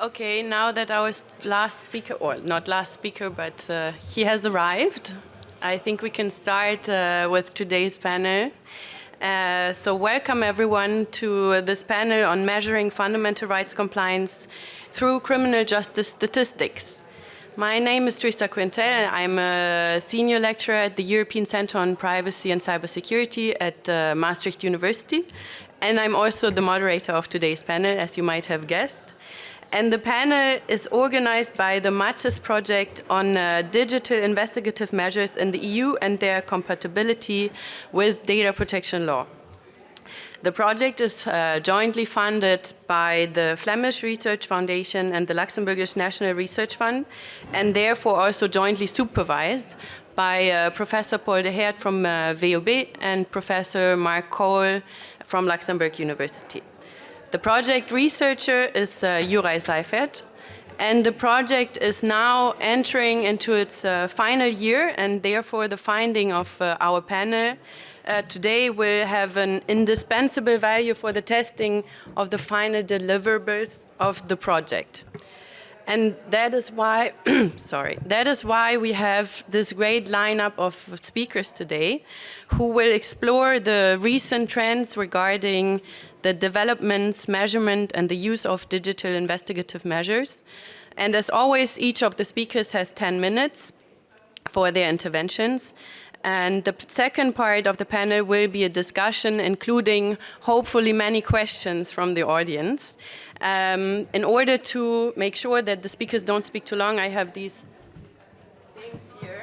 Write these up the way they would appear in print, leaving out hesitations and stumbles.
Okay, now that our last speaker, or not last speaker, but he has arrived, I think we can start with today's panel. So welcome everyone to this panel on measuring fundamental rights compliance through criminal justice statistics. My name is Teresa Quintel. I'm a senior lecturer at the European Center on Privacy and Cybersecurity at Maastricht University. And I'm also the moderator of today's panel, as you might have guessed. And the panel is organized by the MATIS project on digital investigative measures in the EU and their compatibility with data protection law. The project is jointly funded by the Flemish Research Foundation and the Luxembourgish National Research Fund, and therefore also jointly supervised by Professor Paul de Heert from VUB and Professor Mark Cole from Luxembourg University. The project researcher is Juraj Seifert, and the project is now entering into its final year, and therefore the finding of our panel today will have an indispensable value for the testing of the final deliverables of the project. And that is why, that is why we have this great lineup of speakers today who will explore the recent trends regarding the developments, measurement, and the use of digital investigative measures. And as always, each of the speakers has 10 minutes for their interventions. And the second part of the panel will be a discussion, including hopefully many questions from the audience. In order to make sure that the speakers don't speak too long, I have these things here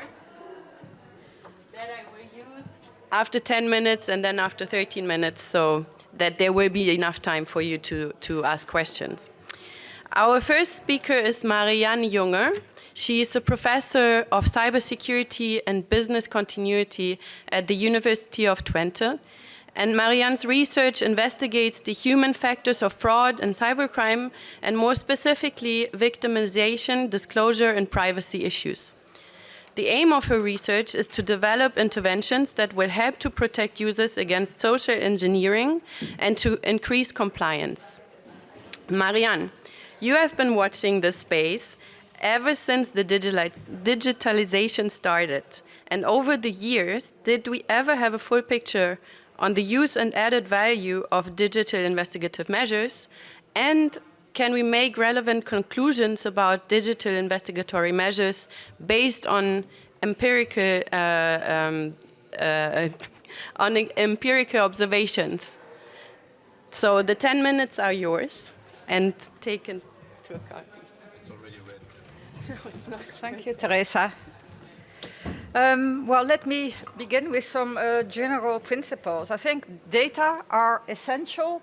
that I will use after 10 minutes and then after 13 minutes, so that there will be enough time for you to ask questions. Our first speaker is Marianne Junger. She is a professor of cybersecurity and business continuity at the University of Twente. And Marianne's research investigates the human factors of fraud and cybercrime, and more specifically, victimization, disclosure, and privacy issues. The aim of her research is to develop interventions that will help to protect users against social engineering and to increase compliance. Marianne, you have been watching this space ever since the digitalization started. And over the years, did we ever have a full picture on the use and added value of digital investigative measures? And can we make relevant conclusions about digital investigatory measures based on empirical observations? So the 10 minutes are yours, and taken into account. It's already ready. No, it's not. Thank you, Teresa. Well, let me begin with some general principles. I think data are essential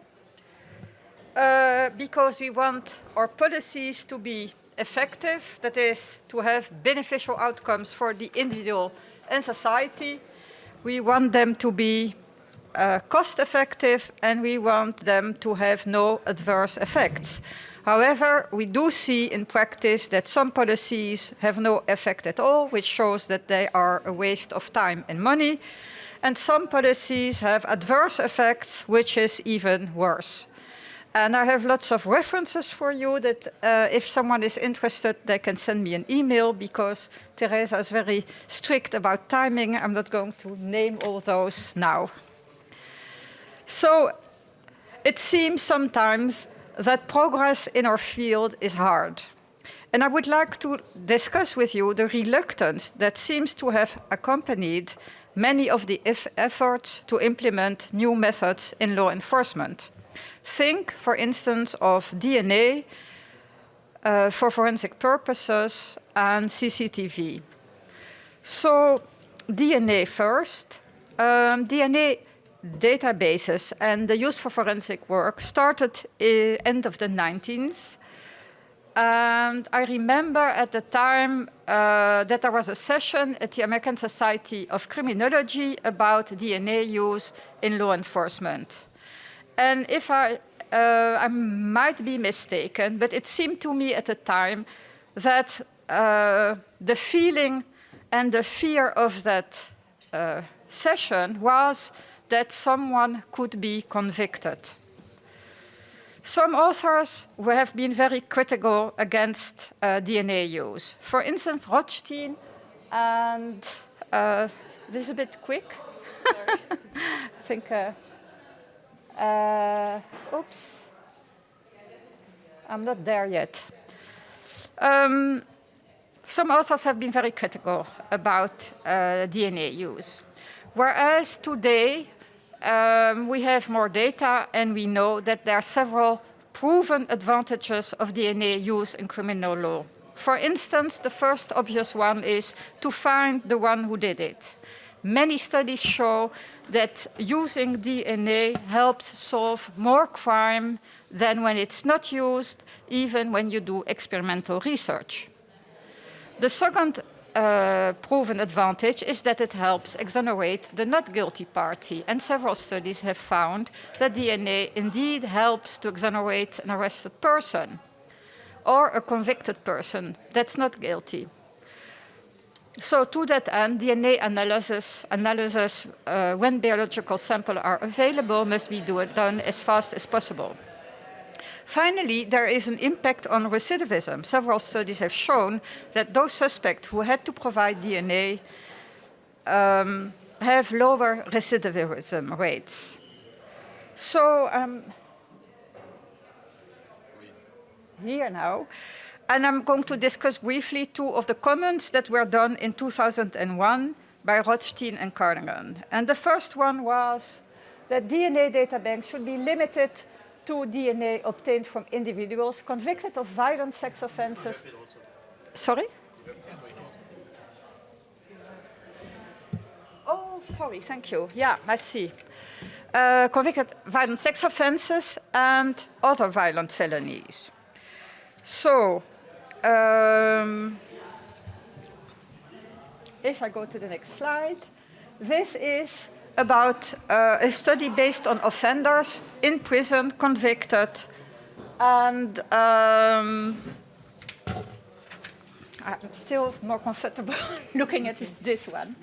because we want our policies to be effective, that is, to have beneficial outcomes for the individual and society. We want them to be cost-effective, and we want them to have no adverse effects. However, we do see in practice that some policies have no effect at all, which shows that they are a waste of time and money. And some policies have adverse effects, which is even worse. And I have lots of references for you that if someone is interested, they can send me an email, because Teresa is very strict about timing. I'm not going to name all those now. So it seems sometimes that progress in our field is hard. And I would like to discuss with you the reluctance that seems to have accompanied many of the efforts to implement new methods in law enforcement. Think, for instance, of DNA for forensic purposes and CCTV. So DNA first. DNA databases and the use for forensic work started end of the 19th. And I remember at the time that there was a session at the American Society of Criminology about DNA use in law enforcement. And if I might be mistaken, but it seemed to me at the time that the feeling and the fear of that session was that someone could be convicted. Some authors have been very critical against DNA use. For instance, Rothstein and this is a bit quick. I think, oops, I'm not there yet. Some authors have been very critical about DNA use. Whereas today, we have more data and we know that there are several proven advantages of DNA use in criminal law. For instance, the first obvious one is to find the one who did it. Many studies show that using DNA helps solve more crime than when it's not used, even when you do experimental research. The second proven advantage is that it helps exonerate the not guilty party. And several studies have found that DNA indeed helps to exonerate an arrested person or a convicted person that's not guilty. So to that end, DNA analysis when biological samples are available must be done as fast as possible. Finally, there is an impact on recidivism. Several studies have shown that those suspects who had to provide DNA have lower recidivism rates. So here now, and I'm going to discuss briefly two of the comments that were done in 2001 by Rothstein and Carnahan. And the first one was that DNA databanks should be limited to DNA obtained from individuals convicted of violent sex offenses. Sorry? Oh, sorry, thank you. Yeah, I see. Convicted violent sex offenses and other violent felonies. So, if I go to the next slide, this is about a study based on offenders in prison, convicted, and I'm still more comfortable looking at this one.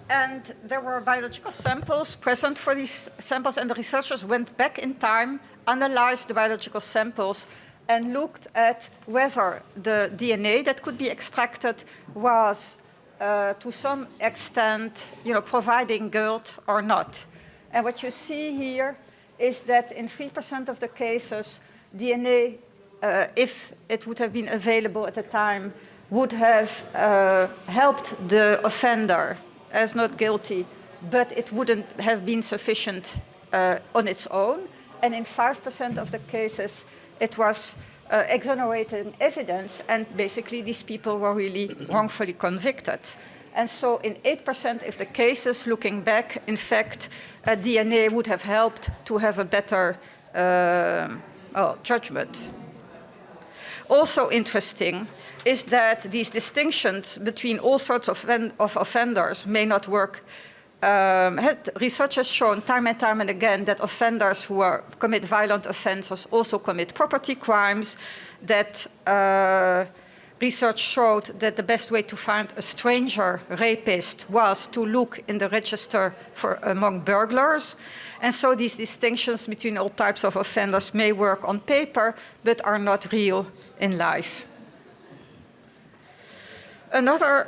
And there were biological samples present for these samples, and the researchers went back in time, analyzed the biological samples, and looked at whether the DNA that could be extracted was to some extent, providing guilt or not. And what you see here is that in 3% of the cases, DNA, if it would have been available at the time, would have helped the offender as not guilty, but it wouldn't have been sufficient on its own. And in 5% of the cases, it was exonerating evidence, and basically these people were really wrongfully convicted. And so in 8% of the cases, looking back, in fact, DNA would have helped to have a better judgment. Also interesting is that these distinctions between all sorts of offenders may not work. Research has shown time and time and again that offenders who commit violent offenses also commit property crimes, that research showed that the best way to find a stranger rapist was to look in the register among burglars. And so these distinctions between all types of offenders may work on paper, but are not real in life. Another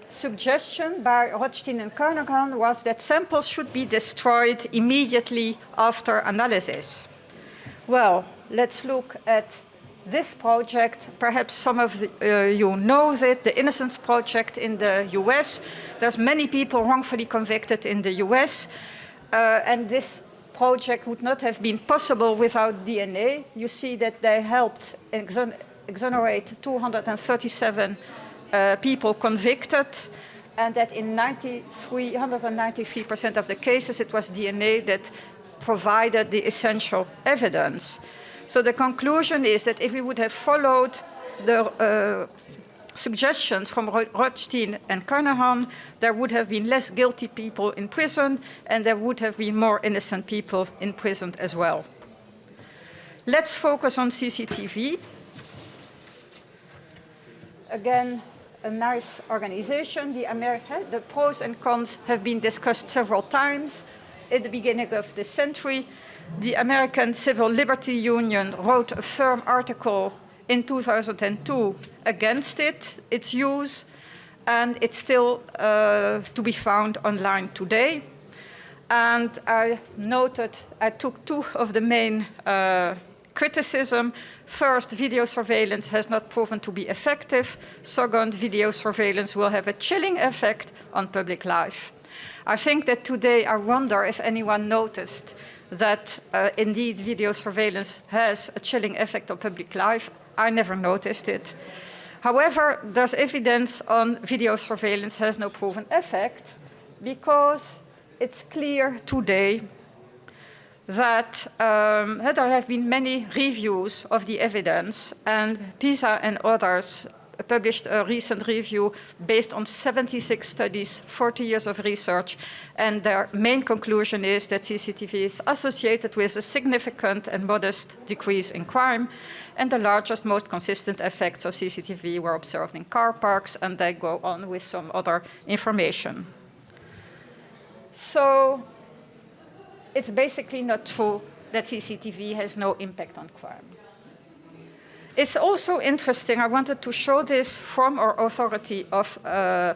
suggestion by Rothstein and Carnahan was that samples should be destroyed immediately after analysis. Well, let's look at this project. Perhaps some of you know it, the Innocence Project in the US. There's many people wrongfully convicted in the US, and this project would not have been possible without DNA. You see that they helped exonerate 237 people convicted, and that in 193% of the cases it was DNA that provided the essential evidence. So the conclusion is that if we would have followed the suggestions from Rothstein and Carnahan, there would have been less guilty people in prison, and there would have been more innocent people in prison as well. Let's focus on CCTV. Again, a nice organization. The pros and cons have been discussed several times. in the beginning of the century. The American Civil Liberty Union wrote a firm article in 2002 against its use, and it's still to be found online today. And I took two of the main criticism. First, video surveillance has not proven to be effective. Second, video surveillance will have a chilling effect on public life. I think that today, I wonder if anyone noticed that indeed video surveillance has a chilling effect on public life. I never noticed it. However, there's evidence on video surveillance has no proven effect, because it's clear today that there have been many reviews of the evidence, and PISA and others published a recent review based on 76 studies, 40 years of research, and their main conclusion is that CCTV is associated with a significant and modest decrease in crime, and the largest, most consistent effects of CCTV were observed in car parks, and they go on with some other information. So it's basically not true that CCTV has no impact on crime. It's also interesting, I wanted to show this from our authority of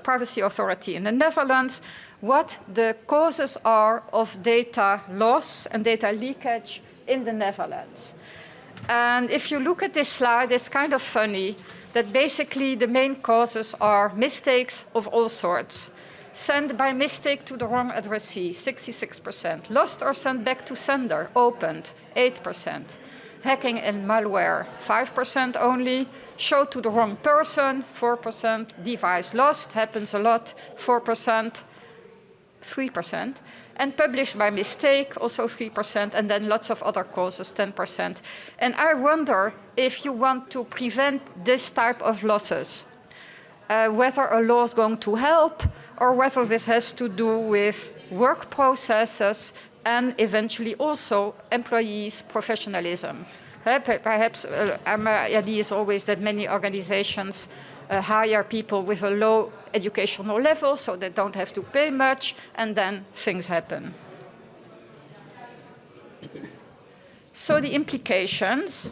privacy authority in the Netherlands, what the causes are of data loss and data leakage in the Netherlands. And if you look at this slide, it's kind of funny that basically the main causes are mistakes of all sorts. Sent by mistake to the wrong addressee, 66%. Lost or sent back to sender, opened, 8%. Hacking and malware, 5% only. Showed to the wrong person, 4%. Device lost, happens a lot, 4%, 3%. And published by mistake, also 3%, and then lots of other causes, 10%. And I wonder if you want to prevent this type of losses, whether a law is going to help, or whether this has to do with work processes and eventually also employees' professionalism. Perhaps my idea is always that many organizations hire people with a low educational level so they don't have to pay much, and then things happen. So the implications,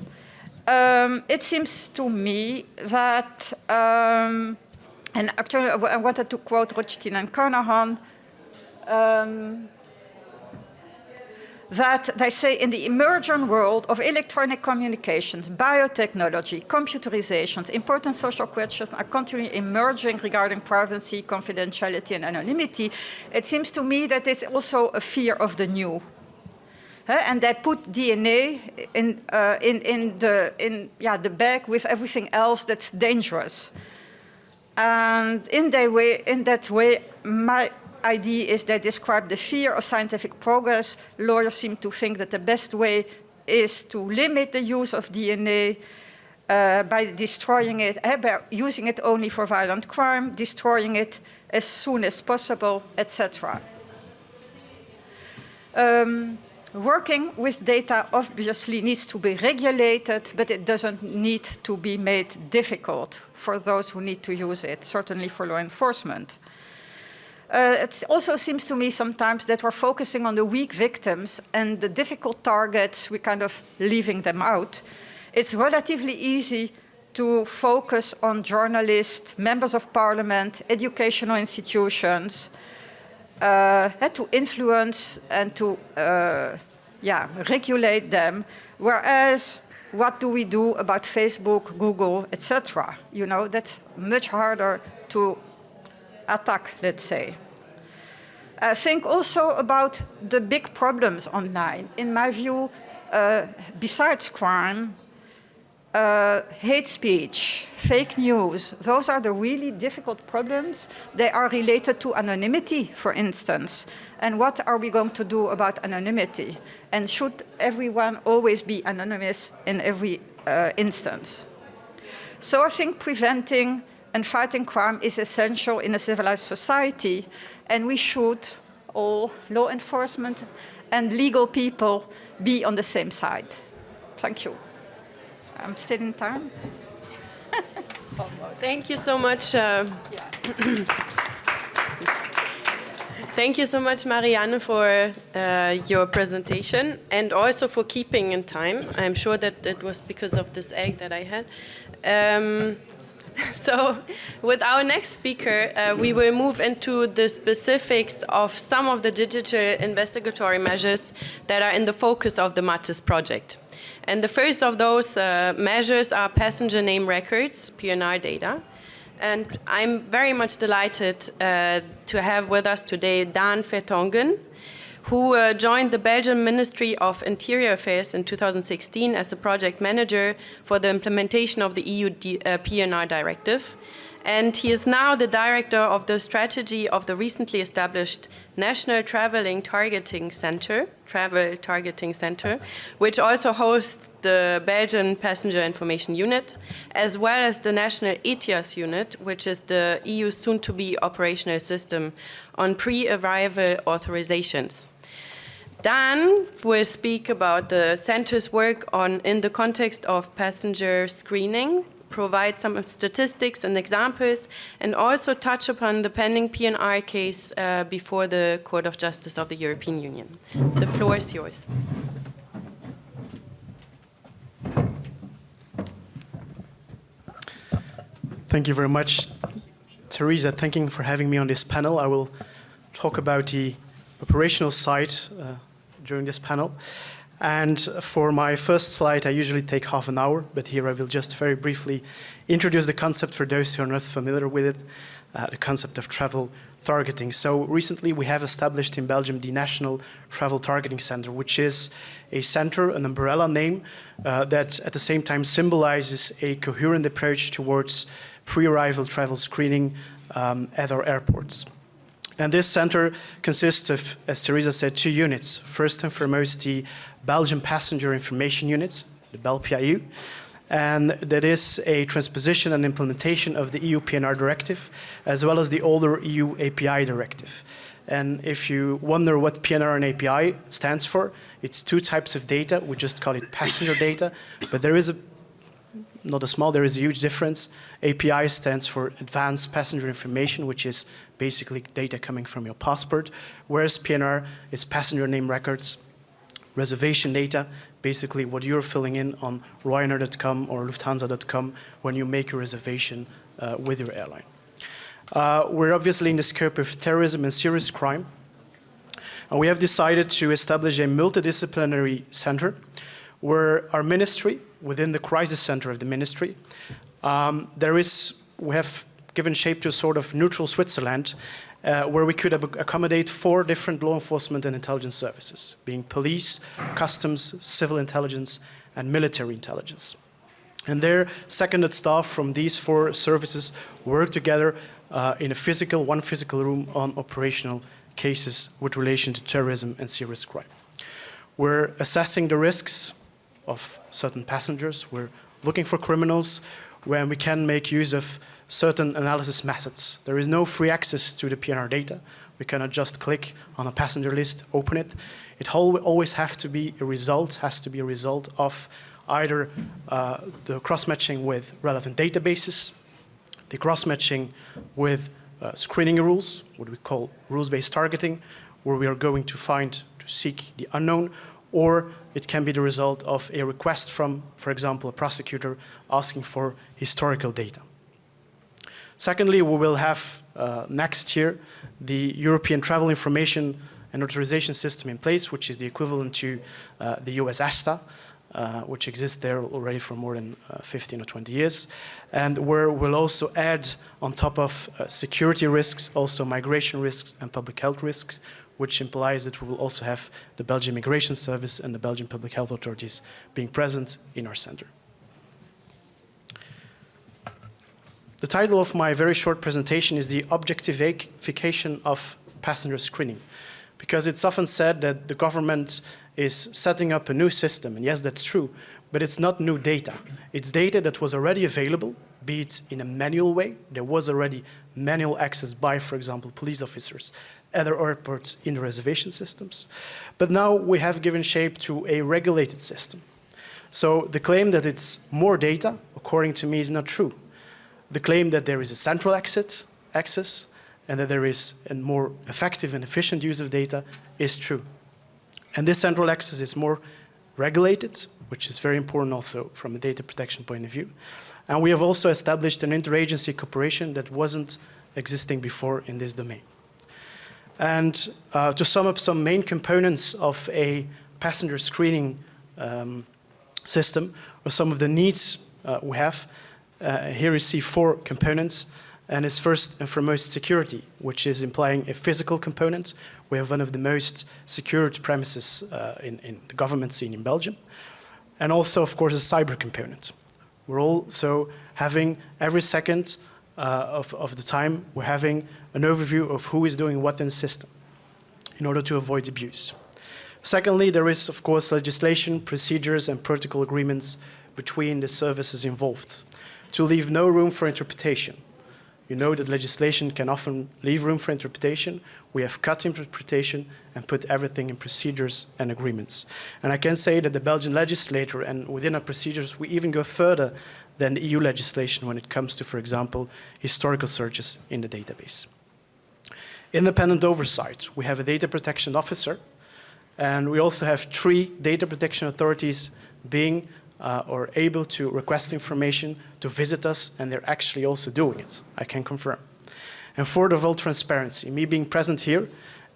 it seems to me that, and actually I wanted to quote Rothstein and Carnahan, that they say in the emerging world of electronic communications, biotechnology, computerizations, important social questions are continually emerging regarding privacy, confidentiality, and anonymity. It seems to me that it's also a fear of the new. And they put DNA in the bag with everything else that's dangerous. And in that way, my idea is they describe the fear of scientific progress. Lawyers seem to think that the best way is to limit the use of DNA by destroying it, by using it only for violent crime, destroying it as soon as possible, etc. Working with data obviously needs to be regulated, but it doesn't need to be made difficult for those who need to use it, certainly for law enforcement. It also seems to me sometimes that we're focusing on the weak victims and the difficult targets, we're kind of leaving them out. It's relatively easy to focus on journalists, members of parliament, educational institutions, to influence and to regulate them, whereas what do we do about Facebook, Google, etc.? You know, that's much harder to attack, let's say. Think also about the big problems online. In my view, besides crime, hate speech, fake news, those are the really difficult problems. They are related to anonymity, for instance. And what are we going to do about anonymity? And should everyone always be anonymous in every instance? So I think preventing and fighting crime is essential in a civilized society, and we should, all law enforcement and legal people, be on the same side. Thank you. I'm still in time. Thank you so much. Thank you so much, Marianne, for your presentation and also for keeping in time. I'm sure that it was because of this egg that I had. So with our next speaker, we will move into the specifics of some of the digital investigatory measures that are in the focus of the MATIS project. And the first of those measures are passenger name records, PNR data. And I'm very much delighted to have with us today Daan Vertongen, who joined the Belgian Ministry of Interior Affairs in 2016 as a project manager for the implementation of the EU PNR directive. And he is now the director of the strategy of the recently established National Travel Targeting Center, which also hosts the Belgian Passenger Information Unit, as well as the National ETIAS Unit, which is the EU's soon-to-be operational system on pre-arrival authorizations. Dan will speak about the center's work in the context of passenger screening, provide some statistics and examples, and also touch upon the pending PNR case before the Court of Justice of the European Union. The floor is yours. Thank you very much, Teresa. Thank you for having me on this panel. I will talk about the operational side during this panel. And for my first slide, I usually take half an hour, but here I will just very briefly introduce the concept for those who are not familiar with it, the concept of travel targeting. So recently we have established in Belgium the National Travel Targeting Center, which is a center, an umbrella name, that at the same time symbolizes a coherent approach towards pre-arrival travel screening at our airports. And this center consists of, as Teresa said, two units. First and foremost, the Belgian Passenger Information Unit, the BELPIU, and that is a transposition and implementation of the EU PNR directive, as well as the older EU API directive. And if you wonder what PNR and API stands for, it's two types of data. We just call it passenger data, but there is there is a huge difference. API stands for Advanced Passenger Information, which is basically data coming from your passport, whereas PNR is passenger name records, reservation data, basically what you're filling in on Ryanair.com or Lufthansa.com when you make a reservation with your airline. We're obviously in the scope of terrorism and serious crime, and we have decided to establish a multidisciplinary center where our ministry, within the crisis center of the ministry, we have given shape to a sort of neutral Switzerland where we could accommodate 4 different law enforcement and intelligence services, being police, customs, civil intelligence, and military intelligence. And their seconded staff from these 4 services work together in one physical room on operational cases with relation to terrorism and serious crime. We're assessing the risks of certain passengers. We're looking for criminals where we can make use of certain analysis methods. There is no free access to the PNR data. We cannot just click on a passenger list, open it. It always has to be a result of either the cross-matching with relevant databases, the cross-matching with screening rules, what we call rules-based targeting, where we are going to seek the unknown, or it can be the result of a request from, for example, a prosecutor asking for historical data. Secondly, we will have next year the European Travel Information and Authorization System in place, which is the equivalent to the US ESTA, which exists there already for more than 15 or 20 years, and where we'll also add, on top of security risks, also migration risks and public health risks, which implies that we will also have the Belgian Immigration Service and the Belgian Public Health Authorities being present in our center. The title of my very short presentation is the objectification of passenger screening, because it's often said that the government is setting up a new system, and yes, that's true, but it's not new data. It's data that was already available, be it in a manual way. There was already manual access by, for example, police officers at our airports in the reservation systems. But now we have given shape to a regulated system. So the claim that it's more data, according to me, is not true. The claim that there is a central access and that there is a more effective and efficient use of data is true. And this central access is more regulated, which is very important also from a data protection point of view. And we have also established an interagency cooperation that wasn't existing before in this domain. And to sum up some main components of a passenger screening system, or some of the needs we have, here you see 4 components. And it's first and foremost security, which is implying a physical component. We have one of the most secured premises in the government scene in Belgium. And also, of course, a cyber component. We're also having every second of the time, we're having an overview of who is doing what in the system in order to avoid abuse. Secondly, there is, of course, legislation, procedures, and protocol agreements between the services involved to leave no room for interpretation. You know that legislation can often leave room for interpretation. We have cut interpretation and put everything in procedures and agreements. And I can say that the Belgian legislator, and within our procedures, we even go further than the EU legislation when it comes to, for example, historical searches in the database. Independent oversight. We have a data protection officer, and we also have 3 data protection authorities being or able to request information to visit us, and they're actually also doing it, I can confirm. And fourth of all, transparency. Me being present here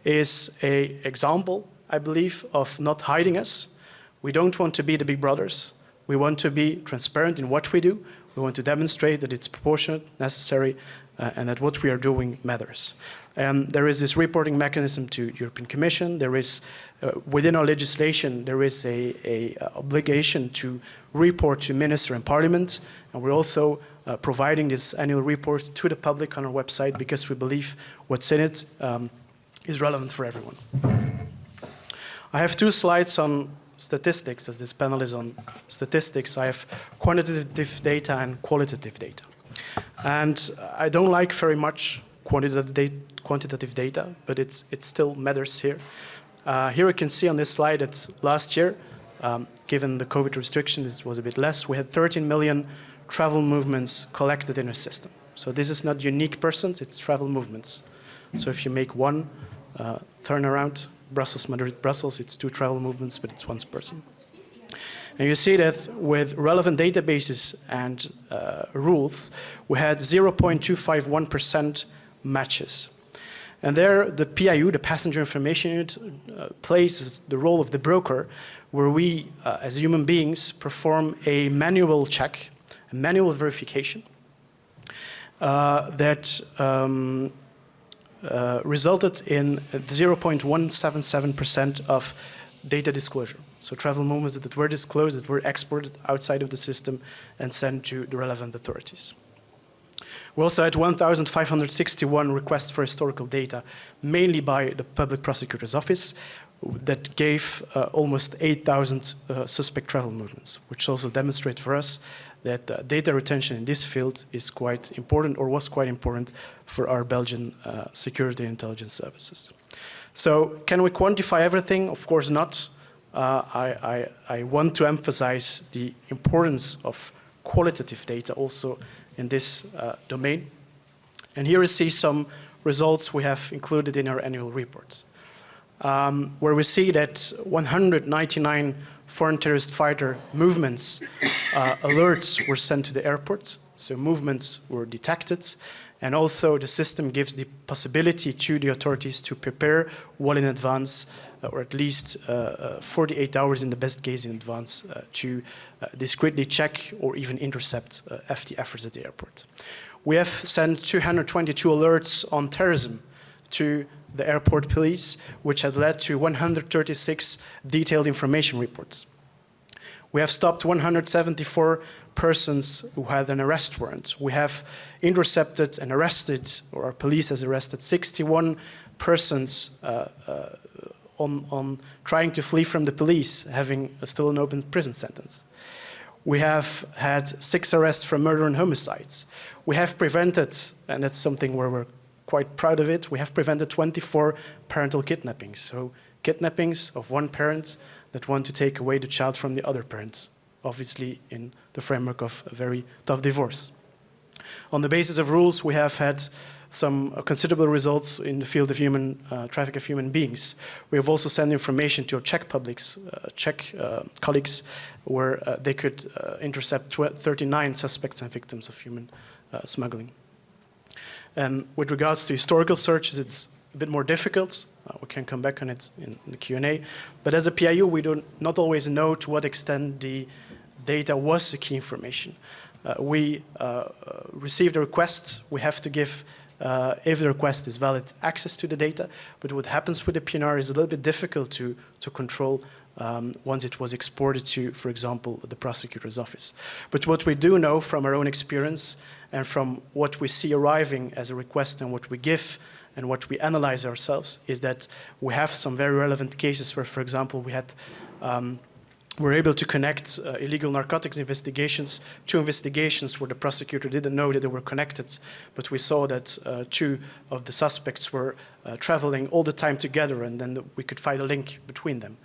is an example, I believe, of not hiding us. We don't want to be the big brothers. We want to be transparent in what we do. We want to demonstrate that it's proportionate, necessary, and that what we are doing matters. There is this reporting mechanism to the European Commission. There is, within our legislation, there is a obligation to report to Minister and Parliament, and we're also providing this annual report to the public on our website because we believe what's in it is relevant for everyone. I have 2 slides on statistics, as this panel is on statistics. I have quantitative data and qualitative data. And I don't like very much quantitative data, but it still matters here. Here we can see on this slide that last year, given the COVID restrictions, it was a bit less. We had 13 million travel movements collected in our system. So this is not unique persons, it's travel movements. So if you make one turnaround, Brussels, Madrid, Brussels, it's 2 travel movements, but it's 1 person. And you see that with relevant databases and rules, we had 0.251% matches. And there, the PIU, the Passenger Information Unit, plays the role of the broker, where we, as human beings, perform a manual check, a manual verification, that resulted in 0.177% of data disclosure. So travel movements that were disclosed, that were exported outside of the system and sent to the relevant authorities. We also had 1,561 requests for historical data, mainly by the Public Prosecutor's Office, that gave almost 8,000 suspect travel movements, which also demonstrates for us that data retention in this field is quite important, or was quite important, for our Belgian security and intelligence services. So can we quantify everything? Of course not. I want to emphasize the importance of qualitative data also in this domain. And here you see some results we have included in our annual report, where we see that 199 foreign terrorist fighter movements alerts were sent to the airport. So movements were detected. And also the system gives the possibility to the authorities to prepare well in advance, or at least 48 hours in the best case in advance, to discreetly check or even intercept FT efforts at the airport. We have sent 222 alerts on terrorism to the airport police, which had led to 136 detailed information reports. We have stopped 174 persons who had an arrest warrant. We have intercepted and arrested, or our police has arrested 61 persons on trying to flee from the police, having still an open prison sentence. We have had 6 arrests for murder and homicides. We have prevented, and that's something where we're quite proud of it, we have prevented 24 parental kidnappings. So kidnappings of one parent that want to take away the child from the other parent, obviously in the framework of a very tough divorce. On the basis of rules, we have had some considerable results in the field of human traffic of human beings. We have also sent information to our Czech colleagues where they could intercept 39 suspects and victims of human smuggling. And with regards to historical searches, it's a bit more difficult. We can come back on it in the Q&A. But as a PIU, we do not always know to what extent the data was the key information. We received a request. We have to give, if the request is valid, access to the data. But what happens with the PNR is a little bit difficult to control once it was exported to, for example, the prosecutor's office. But what we do know from our own experience and from what we see arriving as a request and what we give and what we analyze ourselves is that we have some very relevant cases where, for example, we're able to connect illegal narcotics investigations to investigations where the prosecutor didn't know that they were connected, but we saw that 2 of the suspects were traveling all the time together, and then we could find a link between them.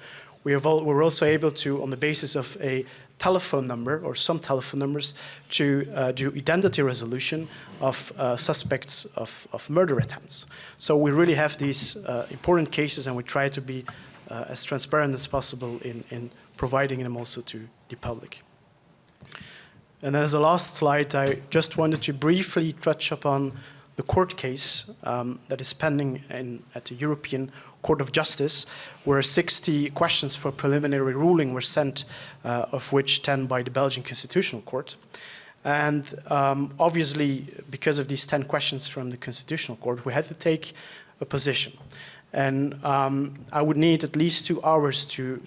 We were also able to, on the basis of a telephone number or some telephone numbers, to do identity resolution of suspects of murder attempts. So we really have these important cases, and we try to be as transparent as possible in providing them also to the public. And as a last slide, I just wanted to briefly touch upon the court case that is pending at the European Court of Justice, where 60 questions for preliminary ruling were sent, of which 10 by the Belgian Constitutional Court. And obviously, because of these 10 questions from the Constitutional Court, we had to take a position. And I would need at least 2 hours to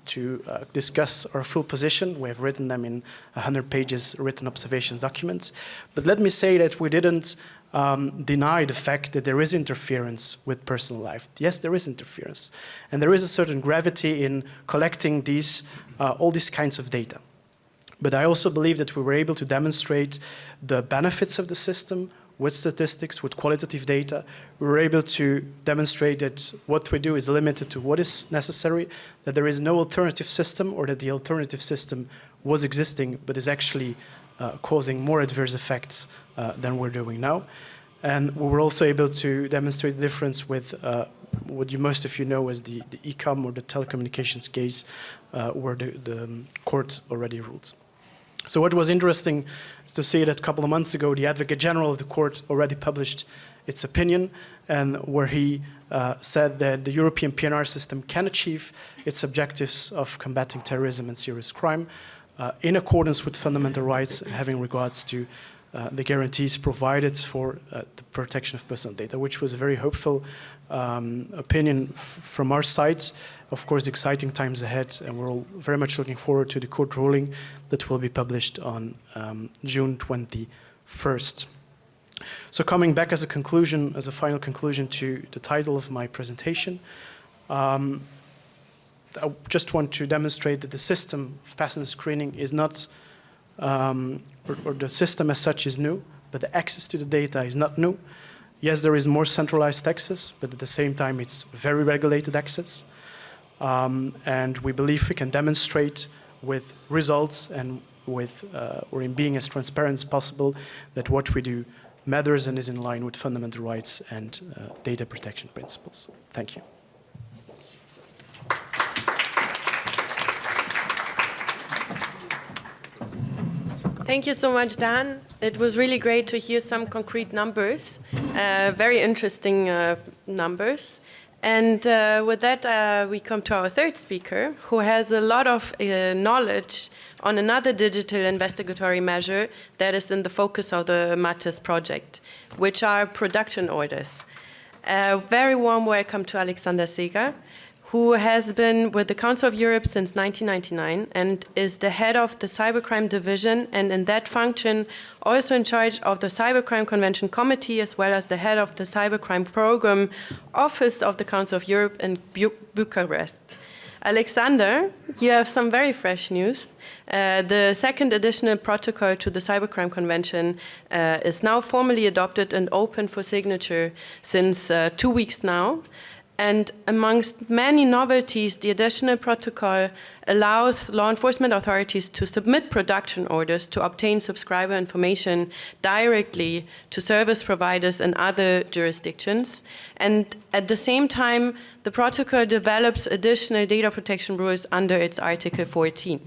discuss our full position. We have written them in 100 pages written observation documents. But let me say that we didn't deny the fact that there is interference with personal life. Yes, there is interference. And there is a certain gravity in collecting all these kinds of data. But I also believe that we were able to demonstrate the benefits of the system with statistics, with qualitative data. We were able to demonstrate that what we do is limited to what is necessary, that there is no alternative system, or that the alternative system was existing but is actually causing more adverse effects than we're doing now. And we were also able to demonstrate the difference with what most of you know as the e-com or the telecommunications case where the court already ruled. So what was interesting is to see that a couple of months ago, the Advocate General of the court already published its opinion, and where he said that the European PNR system can achieve its objectives of combating terrorism and serious crime in accordance with fundamental rights, having regards to the guarantees provided for the protection of personal data, which was a very hopeful opinion from our side. Of course, exciting times ahead, and we're all very much looking forward to the court ruling that will be published on June 21st. So coming back as a conclusion, as a final conclusion to the title of my presentation, I just want to demonstrate that the system of passenger screening is not, or the system as such is new, but the access to the data is not new. Yes, there is more centralized access, but at the same time, it's very regulated access. And we believe we can demonstrate with results and with, or in being as transparent as possible, that what we do matters and is in line with fundamental rights and data protection principles. Thank you. Thank you so much, Dan. It was really great to hear some concrete numbers, very interesting numbers. And with that, we come to our third speaker, who has a lot of knowledge on another digital investigatory measure that is in the focus of the MATIS project, which are production orders. A very warm welcome to Alexander Seeger, who has been with the Council of Europe since 1999 and is the head of the Cybercrime Division, and in that function also in charge of the Cybercrime Convention Committee, as well as the head of the Cybercrime Program Office of the Council of Europe in Bucharest. Alexander, you have some very fresh news. The second additional protocol to the Cybercrime Convention is now formally adopted and open for signature since 2 weeks now. And amongst many novelties, the additional protocol allows law enforcement authorities to submit production orders to obtain subscriber information directly to service providers in other jurisdictions. And at the same time, the protocol develops additional data protection rules under its Article 14.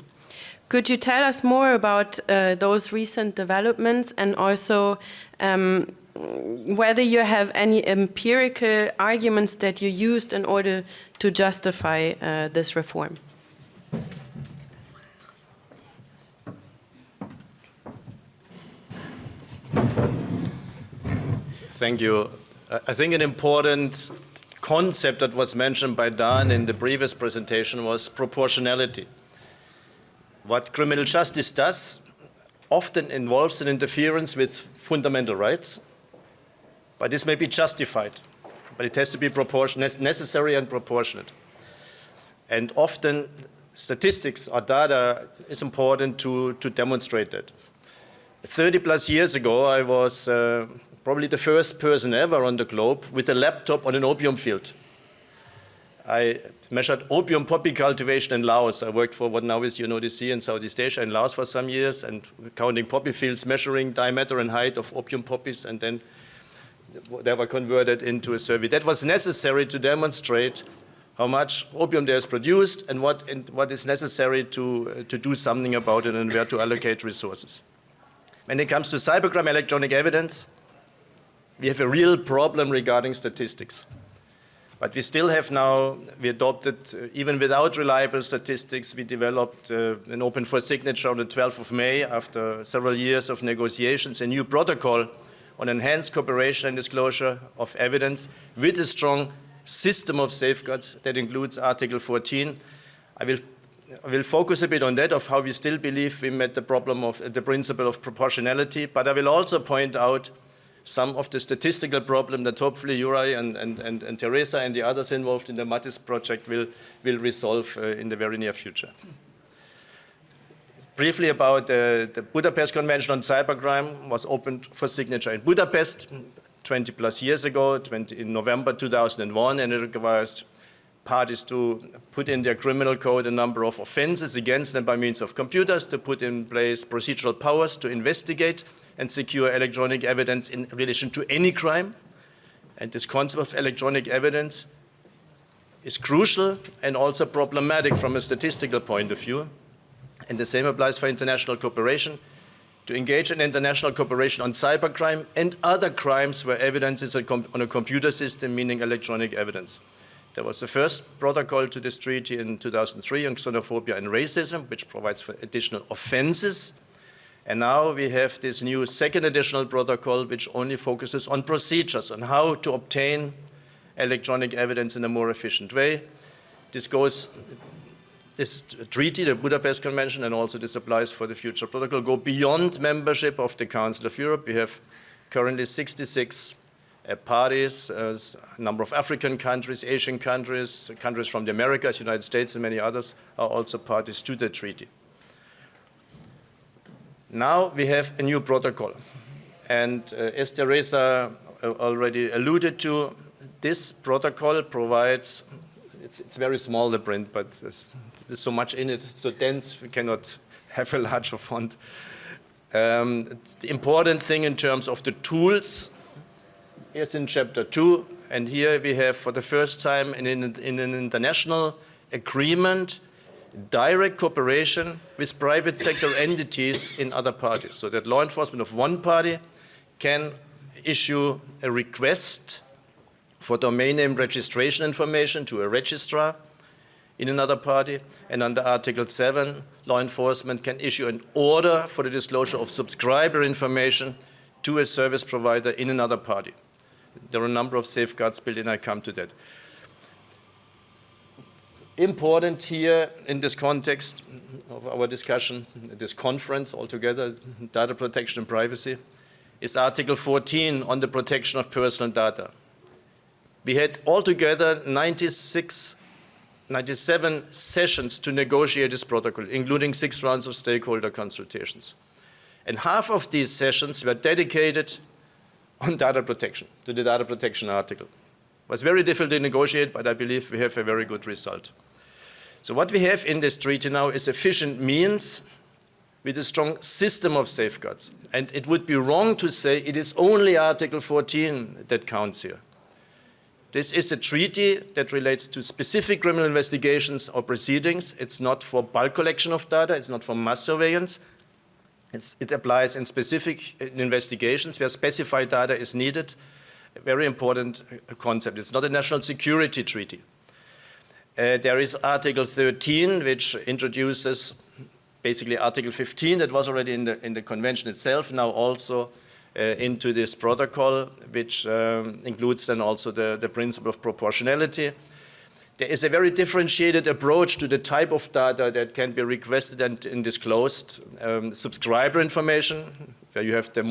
Could you tell us more about those recent developments, and also whether you have any empirical arguments that you used in order to justify this reform? Thank you. I think an important concept that was mentioned by Dan in the previous presentation was proportionality. What criminal justice does often involves an interference with fundamental rights, but this may be justified, but it has to be necessary and proportionate. And often statistics or data is important to demonstrate that. 30 plus years ago, I was probably the first person ever on the globe with a laptop on an opium field. I measured opium poppy cultivation in Laos. I worked for what now is UNODC in Southeast Asia in Laos for some years, and counting poppy fields, measuring diameter and height of opium poppies, and then they were converted into a survey. That was necessary to demonstrate how much opium there is produced and what is necessary to do something about it and where to allocate resources. When it comes to cybercrime electronic evidence, we have a real problem regarding statistics. But we still have now, we adopted, even without reliable statistics, we developed an open for signature on the 12th of May, after several years of negotiations, a new protocol on enhanced cooperation and disclosure of evidence with a strong system of safeguards that includes Article 14. I will focus a bit on that, of how we still believe we met the problem of the principle of proportionality, but I will also point out some of the statistical problem that hopefully Juraj and Teresa and the others involved in the MATIS project will resolve in the very near future. Briefly about the Budapest Convention on Cybercrime was opened for signature in Budapest 20 plus years ago, in November 2001, and it requires parties to put in their criminal code a number of offenses against them by means of computers, to put in place procedural powers to investigate and secure electronic evidence in relation to any crime. And this concept of electronic evidence is crucial and also problematic from a statistical point of view. And the same applies for international cooperation, to engage in international cooperation on cybercrime and other crimes where evidence is on a computer system, meaning electronic evidence. There was the first protocol to this treaty in 2003 on xenophobia and racism, which provides for additional offenses. And now we have this new second additional protocol, which only focuses on procedures, on how to obtain electronic evidence in a more efficient way. This treaty, the Budapest Convention, and also this applies for the future protocol, go beyond membership of the Council of Europe. We have currently 66 parties, a number of African countries, Asian countries, countries from the Americas, United States, and many others are also parties to the treaty. Now we have a new protocol, and as Teresa already alluded to, this protocol provides, it's very small, the print, but there's so much in it, it's so dense, we cannot have a larger font. The important thing in terms of the tools is in Chapter 2, and here we have for the first time in an international agreement direct cooperation with private sector entities in other parties, so that law enforcement of one party can issue a request for domain name registration information to a registrar in another party, and under Article 7, law enforcement can issue an order for the disclosure of subscriber information to a service provider in another party. There are a number of safeguards built in, I come to that. Important here in this context of our discussion, this conference altogether, data protection and privacy, is Article 14 on the protection of personal data. We had altogether 97 sessions to negotiate this protocol, including 6 rounds of stakeholder consultations. And half of these sessions were dedicated on data protection, to the data protection article. It was very difficult to negotiate, but I believe we have a very good result. So what we have in this treaty now is efficient means with a strong system of safeguards. And it would be wrong to say it is only Article 14 that counts here. This is a treaty that relates to specific criminal investigations or proceedings. It's not for bulk collection of data. It's not for mass surveillance. It applies in specific investigations where specified data is needed. A very important concept. It's not a national security treaty. There is Article 13, which introduces basically Article 15 that was already in the convention itself, now also into this protocol, which includes then also the principle of proportionality. There is a very differentiated approach to the type of data that can be requested and disclosed. Subscriber information, where you have the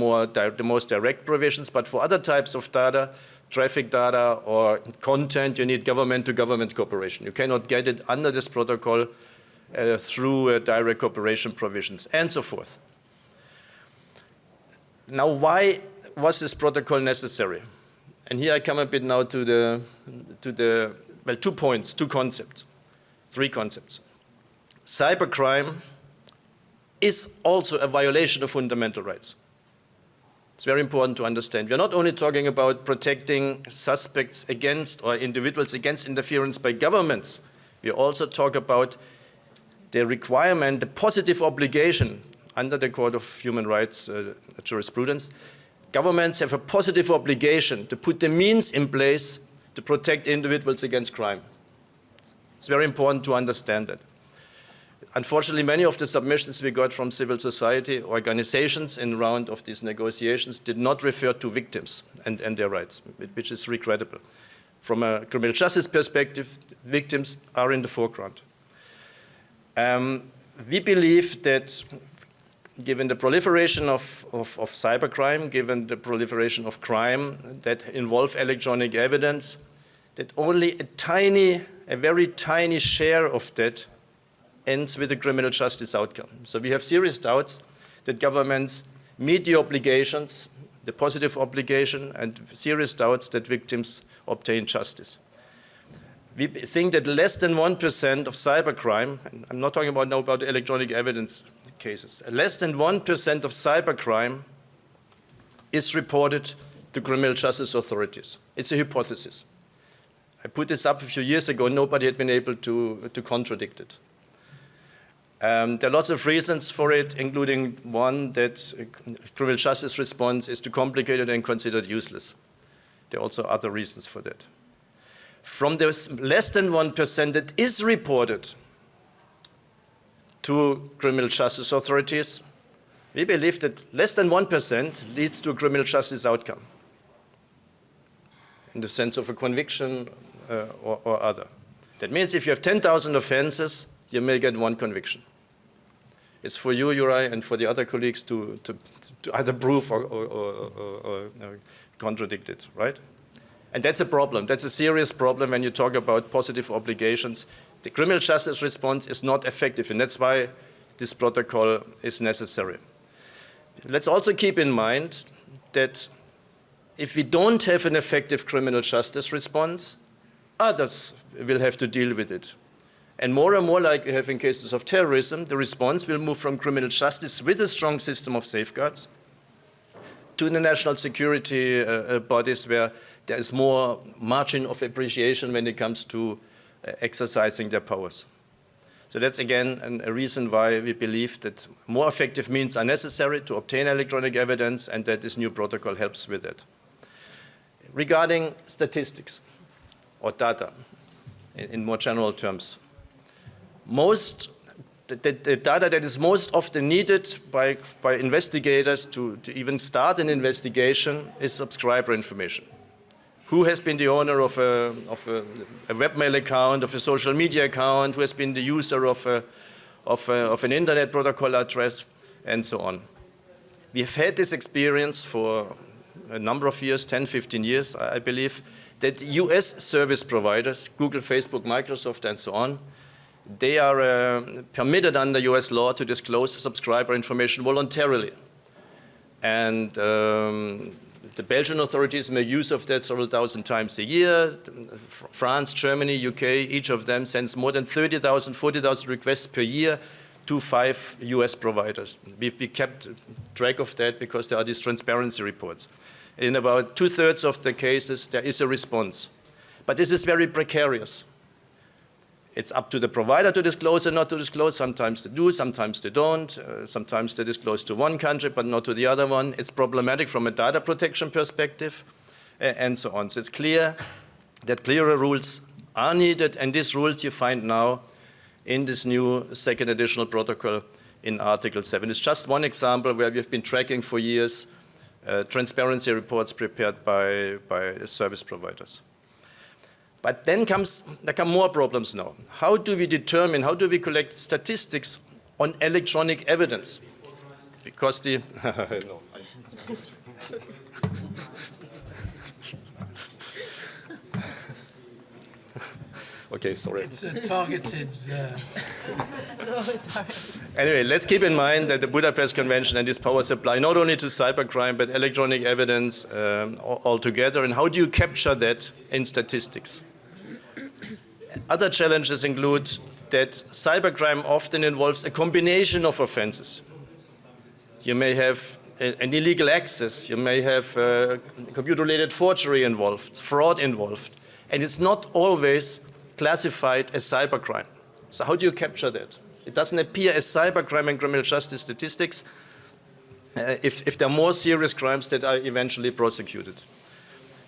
most direct provisions, but for other types of data, traffic data or content, you need government-to-government cooperation. You cannot get it under this protocol through direct cooperation provisions, and so forth. Now, why was this protocol necessary? And here I come a bit now to well, 2 points, 2 concepts, 3 concepts. Cybercrime is also a violation of fundamental rights. It's very important to understand. We're not only talking about protecting suspects against or individuals against interference by governments. We also talk about the requirement, the positive obligation under the Court of Human Rights jurisprudence. Governments have a positive obligation to put the means in place to protect individuals against crime. It's very important to understand that. Unfortunately, many of the submissions we got from civil society organizations in round of these negotiations did not refer to victims and their rights, which is regrettable. From a criminal justice perspective, victims are in the foreground. We believe that given the proliferation of cybercrime, given the proliferation of crime that involve electronic evidence, that only a very tiny share of that ends with a criminal justice outcome. So we have serious doubts that governments meet the obligations, the positive obligation, and serious doubts that victims obtain justice. We think that less than 1% of cybercrime, and I'm not talking about now about electronic evidence cases, less than 1% of cybercrime is reported to criminal justice authorities. It's a hypothesis. I put this up a few years ago. Nobody had been able to contradict it. There are lots of reasons for it, including one that criminal justice response is too complicated and considered useless. There are also other reasons for that. From the less than 1% that is reported to criminal justice authorities, we believe that less than 1% leads to a criminal justice outcome in the sense of a conviction or other. That means if you have 10,000 offenses, you may get 1 conviction. It's for you, Uri, and for the other colleagues to either prove or contradict it, right? And that's a problem. That's a serious problem when you talk about positive obligations. The criminal justice response is not effective, and that's why this protocol is necessary. Let's also keep in mind that if we don't have an effective criminal justice response, others will have to deal with it. And more, like we have in cases of terrorism, the response will move from criminal justice with a strong system of safeguards to the national security bodies where there is more margin of appreciation when it comes to exercising their powers. So that's, again, a reason why we believe that more effective means are necessary to obtain electronic evidence and that this new protocol helps with it. Regarding statistics or data, in more general terms, the data that is most often needed by investigators to even start an investigation is subscriber information. Who has been the owner of a webmail account, of a social media account, who has been the user of an internet protocol address, and so on. We have had this experience for a number of years, 10, 15 years, I believe, that US service providers, Google, Facebook, Microsoft, and so on, they are permitted under US law to disclose subscriber information voluntarily. And the Belgian authorities make use of that several thousand times a year. France, Germany, UK, each of them sends more than 30,000, 40,000 requests per year to 5 US providers. We kept track of that because there are these transparency reports. In about 2/3 of the cases, there is a response. But this is very precarious. It's up to the provider to disclose or not to disclose. Sometimes they do, sometimes they don't. Sometimes they disclose to one country, but not to the other one. It's problematic from a data protection perspective, and so on. So it's clear that clearer rules are needed, and these rules you find now in this new second additional protocol in Article 7. It's just one example where we've been tracking for years transparency reports prepared by service providers. But then there come more problems now. How do we determine, how do we collect statistics on electronic evidence? Because the, no, okay, sorry. It's a targeted. No, it's all right. Anyway, let's keep in mind that the Budapest Convention and its powers apply not only to cybercrime, but electronic evidence altogether. And how do you capture that in statistics? Other challenges include that cybercrime often involves a combination of offenses. You may have an illegal access, you may have computer-related forgery involved, fraud involved, and it's not always classified as cybercrime. So how do you capture that? It doesn't appear as cybercrime in criminal justice statistics if there are more serious crimes that are eventually prosecuted.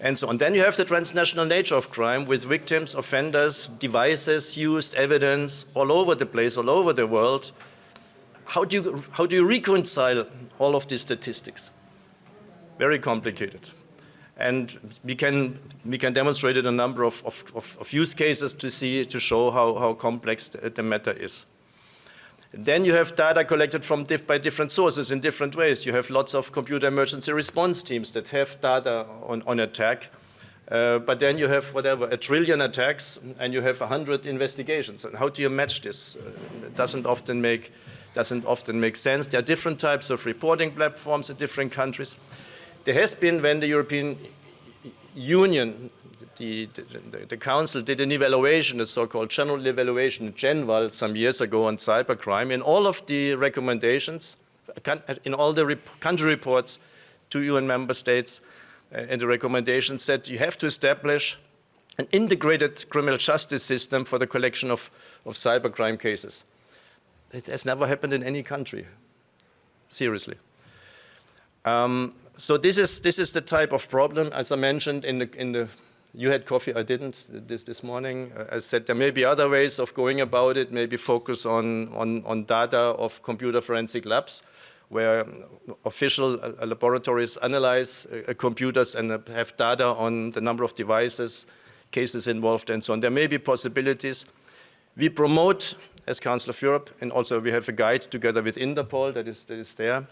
And so on. Then you have the transnational nature of crime with victims, offenders, devices used, evidence all over the place, all over the world. How do you reconcile all of these statistics? Very complicated. And we can demonstrate it in a number of use cases to show how complex the matter is. Then you have data collected by different sources in different ways. You have lots of computer emergency response teams that have data on attack. But then you have, whatever, 1 trillion attacks, and you have 100 investigations. And how do you match this? It doesn't often make sense. There are different types of reporting platforms in different countries. There has been, when the European Union, the Council did an evaluation, a so-called general evaluation, GenVal, some years ago on cybercrime. In all of the recommendations, in all the country reports to UN member states, and the recommendations said you have to establish an integrated criminal justice system for the collection of cybercrime cases. It has never happened in any country, seriously. So this is the type of problem, as I mentioned in the you had coffee, I didn't this morning. I said there may be other ways of going about it, maybe focus on data of computer forensic labs, where official laboratories analyze computers and have data on the number of devices, cases involved, and so on. There may be possibilities. We promote, as Council of Europe, and also we have a guide together with Interpol that is there,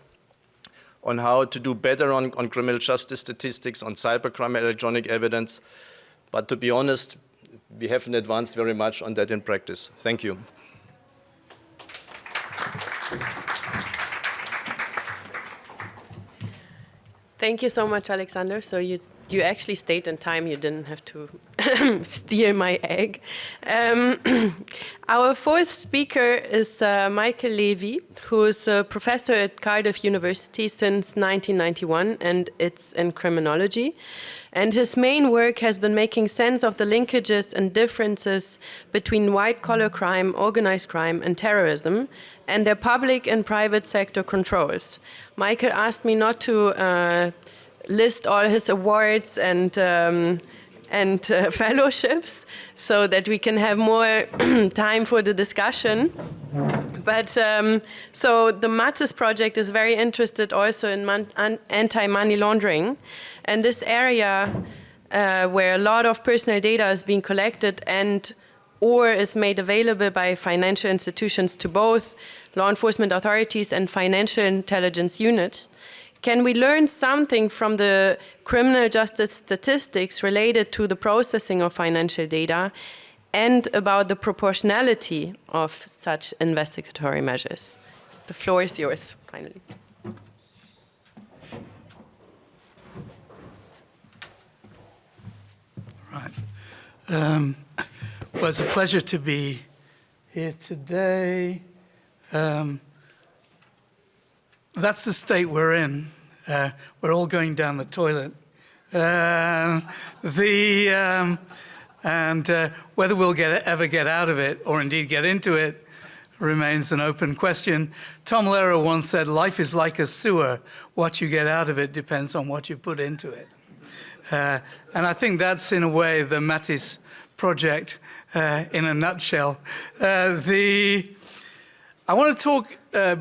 on how to do better on criminal justice statistics, on cybercrime, electronic evidence. But to be honest, we haven't advanced very much on that in practice. Thank you. Thank you so much, Alexander. So you actually stayed in time. You didn't have to steal my egg. Our fourth speaker is Michael Levy, who is a professor at Cardiff University since 1991, and it's in criminology. And his main work has been making sense of the linkages and differences between white-collar crime, organized crime, and terrorism, and their public and private sector controls. Michael asked me not to list all his awards and fellowships so that we can have more time for the discussion. But so the MATIS project is very interested also in anti-money laundering. And this area where a lot of personal data is being collected or is made available by financial institutions to both law enforcement authorities and financial intelligence units, can we learn something from the criminal justice statistics related to the processing of financial data and about the proportionality of such investigatory measures? The floor is yours, finally. Well, it's a pleasure to be here today. That's the state we're in. We're all going down the toilet. Whether we'll ever get out of it, or indeed get into it, remains an open question. Tom Lehrer once said, "Life is like a sewer. What you get out of it depends on what you put into it." And I think that's, in a way, the Mattis project in a nutshell. I want to talk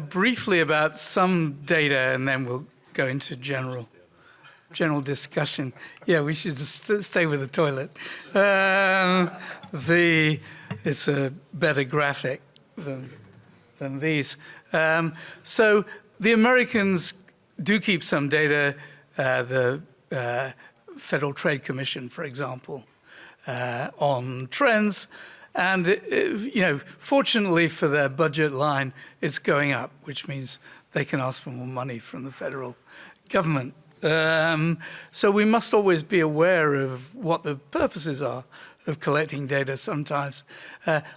briefly about some data, and then we'll go into general discussion. Yeah, we should just stay with the toilet. It's a better graphic than these. So the Americans do keep some data. The Federal Trade Commission, for example, on trends. And, fortunately for their budget line, it's going up, which means they can ask for more money from the federal government. So we must always be aware of what the purposes are of collecting data sometimes.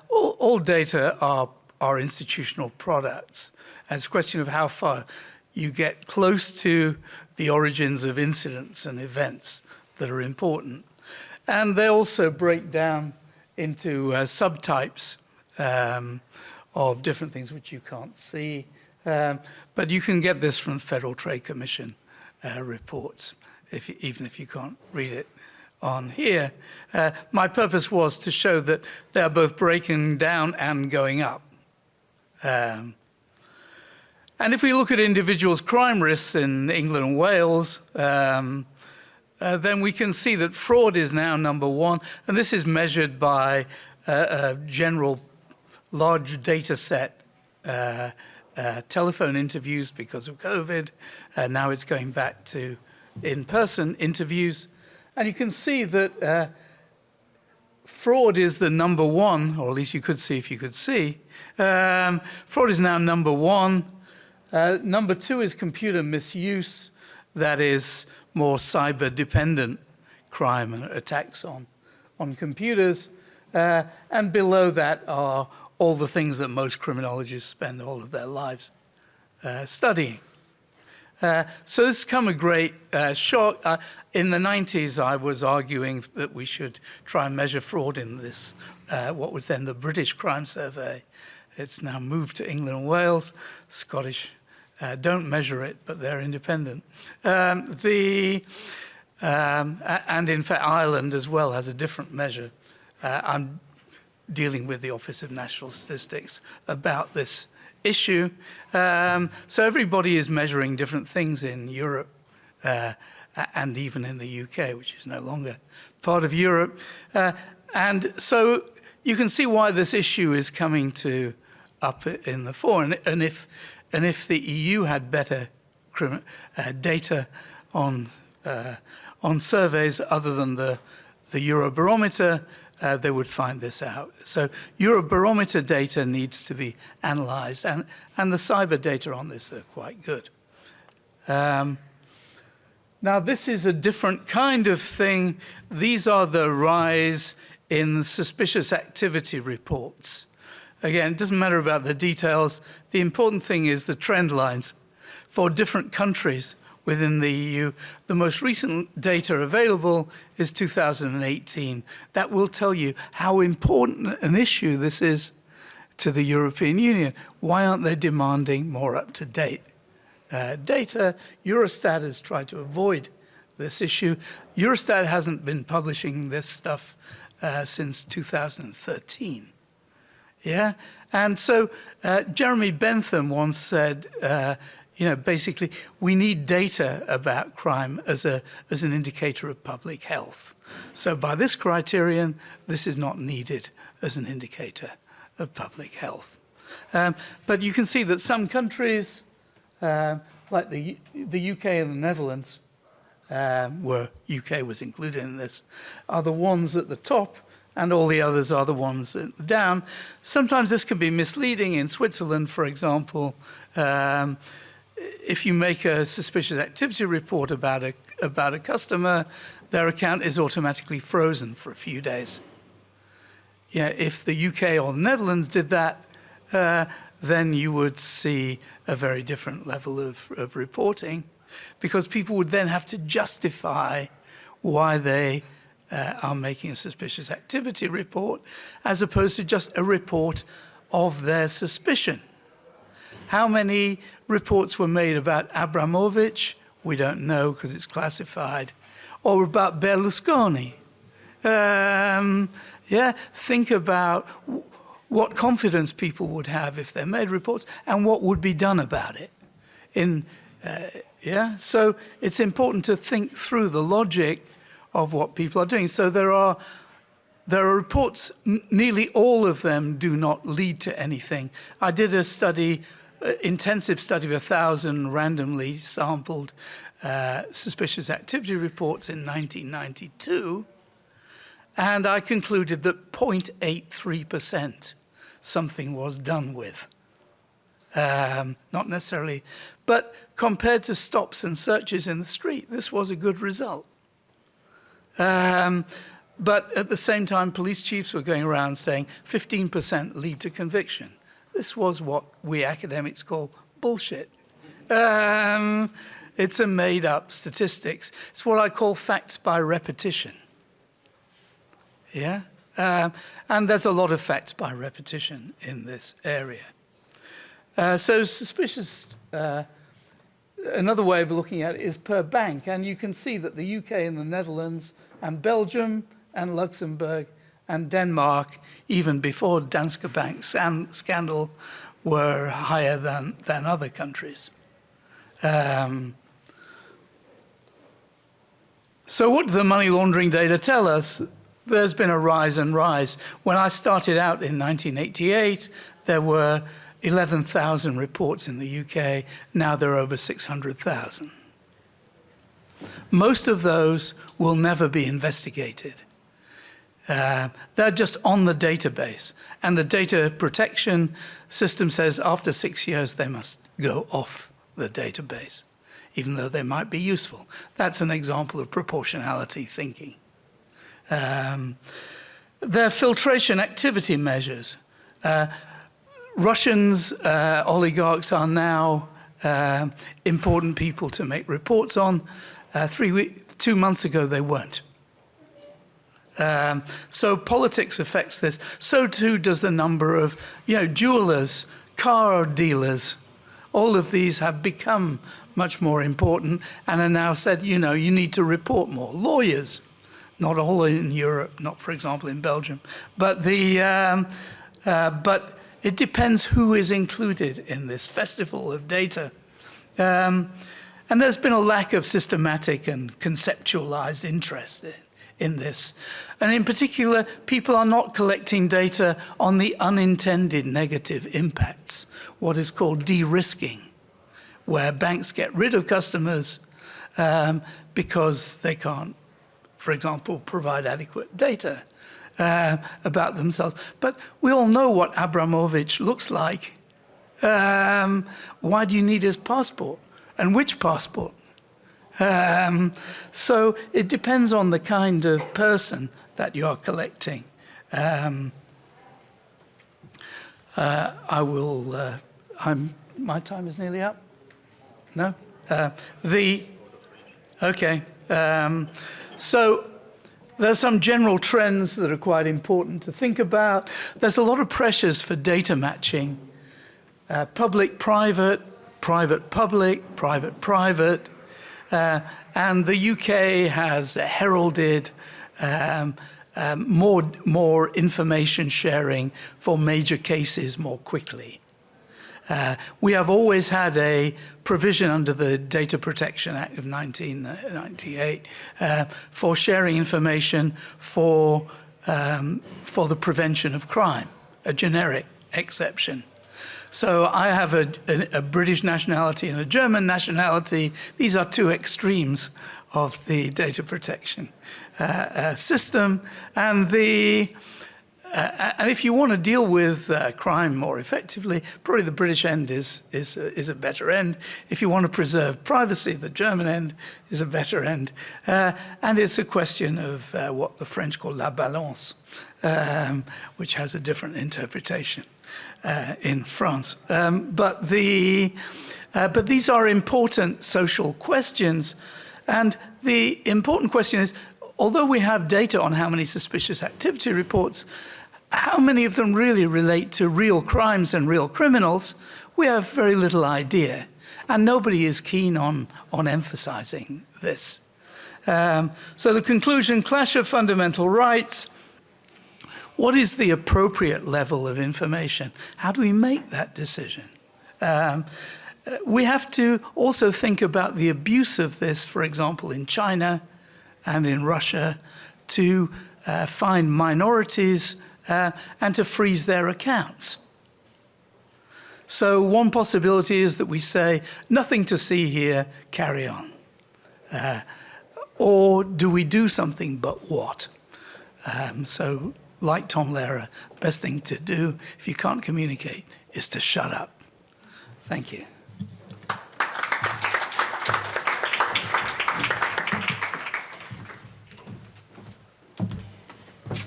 All data are institutional products. And it's a question of how far you get close to the origins of incidents and events that are important. And they also break down into subtypes of different things which you can't see. But you can get this from the Federal Trade Commission reports, even if you can't read it on here. My purpose was to show that they're both breaking down and going up. And if we look at individuals' crime risks in England and Wales, then we can see that fraud is now number one. And this is measured by a general large data set, telephone interviews because of COVID. Now it's going back to in-person interviews. And you can see that fraud is the number one, or at least you could see if you could see. Fraud is now number one. Number two is computer misuse. That is more cyber-dependent crime and attacks on computers. And below that are all the things that most criminologists spend all of their lives studying. So this has come a great shock. In the 90s, I was arguing that we should try and measure fraud in this, what was then the British Crime Survey. It's now moved to England and Wales. Scottish don't measure it, but they're independent. And in fact, Ireland as well has a different measure. I'm dealing with the Office of National Statistics about this issue. So everybody is measuring different things in Europe and even in the UK, which is no longer part of Europe. And so you can see why this issue is coming up in the fore. And if the EU had better data on surveys other than the Eurobarometer, they would find this out. So Eurobarometer data needs to be analyzed, and the cyber data on this are quite good. Now, this is a different kind of thing. These are the rise in suspicious activity reports. Again, it doesn't matter about the details. The important thing is the trend lines for different countries within the EU. The most recent data available is 2018. That will tell you how important an issue this is to the European Union. Why aren't they demanding more up-to-date data? Eurostat has tried to avoid this issue. Eurostat hasn't been publishing this stuff since 2013. Yeah, and so Jeremy Bentham once said, basically, we need data about crime as an indicator of public health. So by this criterion, this is not needed as an indicator of public health. But you can see that some countries, like the UK and the Netherlands, where UK was included in this, are the ones at the top, and all the others are the ones down. Sometimes this can be misleading. In Switzerland, for example, if you make a suspicious activity report about a customer, their account is automatically frozen for a few days. if the UK or Netherlands did that, then you would see a very different level of reporting, because people would then have to justify why they are making a suspicious activity report, as opposed to just a report of their suspicion. How many reports were made about Abramovich? We don't know because it's classified. Or about Berlusconi. Think about what confidence people would have if they made reports and what would be done about it. So it's important to think through the logic of what people are doing. So there are reports, nearly all of them do not lead to anything. I did a study, intensive study of 1,000 randomly sampled suspicious activity reports in 1992, and I concluded that 0.83% something was done with. Not necessarily, but compared to stops and searches in the street, this was a good result. But at the same time, police chiefs were going around saying 15% lead to conviction. This was what we academics call bullshit. It's a made-up statistics. It's what I call facts by repetition. Yeah? And there's a lot of facts by repetition in this area. So suspicious, another way of looking at it is per bank. And you can see that the UK and the Netherlands and Belgium and Luxembourg and Denmark, even before Danske Bank scandal, were higher than other countries. So what do the money laundering data tell us? There's been a rise and rise. When I started out in 1988, there were 11,000 reports in the UK. Now there are over 600,000. Most of those will never be investigated. They're just on the database. And the data protection system says after 6 years they must go off the database, even though they might be useful. That's an example of proportionality thinking. Their filtration activity measures. Russians, oligarchs are now important people to make reports on. 2 months ago, they weren't. So politics affects this. So too does the number of, jewelers, car dealers. All of these have become much more important and are now said, you need to report more. Lawyers, not all in Europe, not, for example, in Belgium. But but it depends who is included in this festival of data. And there's been a lack of systematic and conceptualized interest in this. And in particular, people are not collecting data on the unintended negative impacts, what is called de-risking, where banks get rid of customers because they can't, for example, provide adequate data about themselves. But we all know what Abramovich looks like. Why do you need his passport? And which passport? So it depends on the kind of person that you are collecting. My time is nearly up. No? Okay. So there's some general trends that are quite important to think about. There's a lot of pressures for data matching. Public-private, private-public, private-private. And the UK has heralded more information sharing for major cases more quickly. We have always had a provision under the Data Protection Act of 1998 for sharing information for the prevention of crime, a generic exception. So I have a British nationality and a German nationality. These are two extremes of the data protection system. And And if you want to deal with crime more effectively, probably the British end is a better end. If you want to preserve privacy, the German end is a better end. And it's a question of what the French call la balance, which has a different interpretation in France. But these are important social questions. And the important question is, although we have data on how many suspicious activity reports, how many of them really relate to real crimes and real criminals, we have very little idea. And nobody is keen on emphasizing this. So the conclusion, clash of fundamental rights. What is the appropriate level of information? How do we make that decision? We have to also think about the abuse of this, for example, in China and in Russia, to find minorities and to freeze their accounts. So one possibility is that we say, nothing to see here, carry on. Or do we do something, but what? So like Tom Lehrer, the best thing to do if you can't communicate is to shut up. Thank you.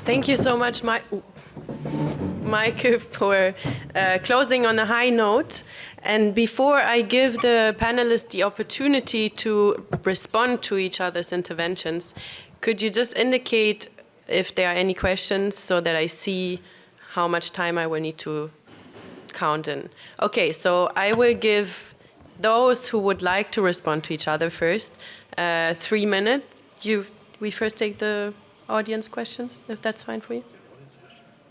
Thank you so much, Mike, for closing on a high note. And before I give the panelists the opportunity to respond to each other's interventions, could you just indicate if there are any questions so that I see how much time I will need to count in? Okay, so I will give those who would like to respond to each other first 3 minutes. We first take the audience questions, if that's fine for you?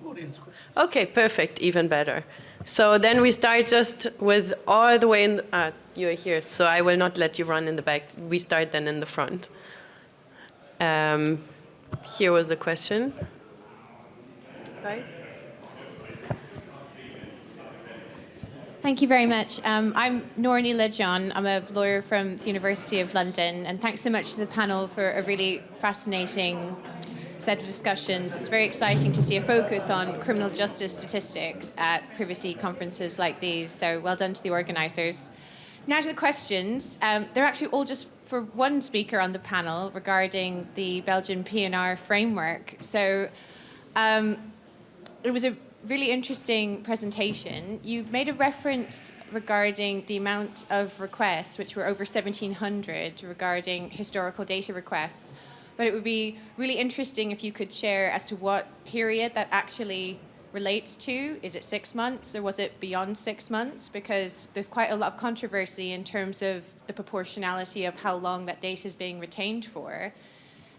Audience questions. Okay, perfect, even better. So then we start just with all the way in, you're here, so I will not let you run in the back. We start then in the front. Here was a question. Right? Thank you very much. I'm Norni Lejon. I'm a lawyer from the University of London, and thanks so much to the panel for a really fascinating set of discussions. It's very exciting to see a focus on criminal justice statistics at privacy conferences like these, so well done to the organisers. Now to the questions. They're actually all just for one speaker on the panel regarding the Belgian PNR framework. So it was a really interesting presentation. You made a reference regarding the amount of requests, which were over 1,700, regarding historical data requests. But it would be really interesting if you could share as to what period that actually relates to. Is it 6 months or was it beyond 6 months? Because there's quite a lot of controversy in terms of the proportionality of how long that data is being retained for.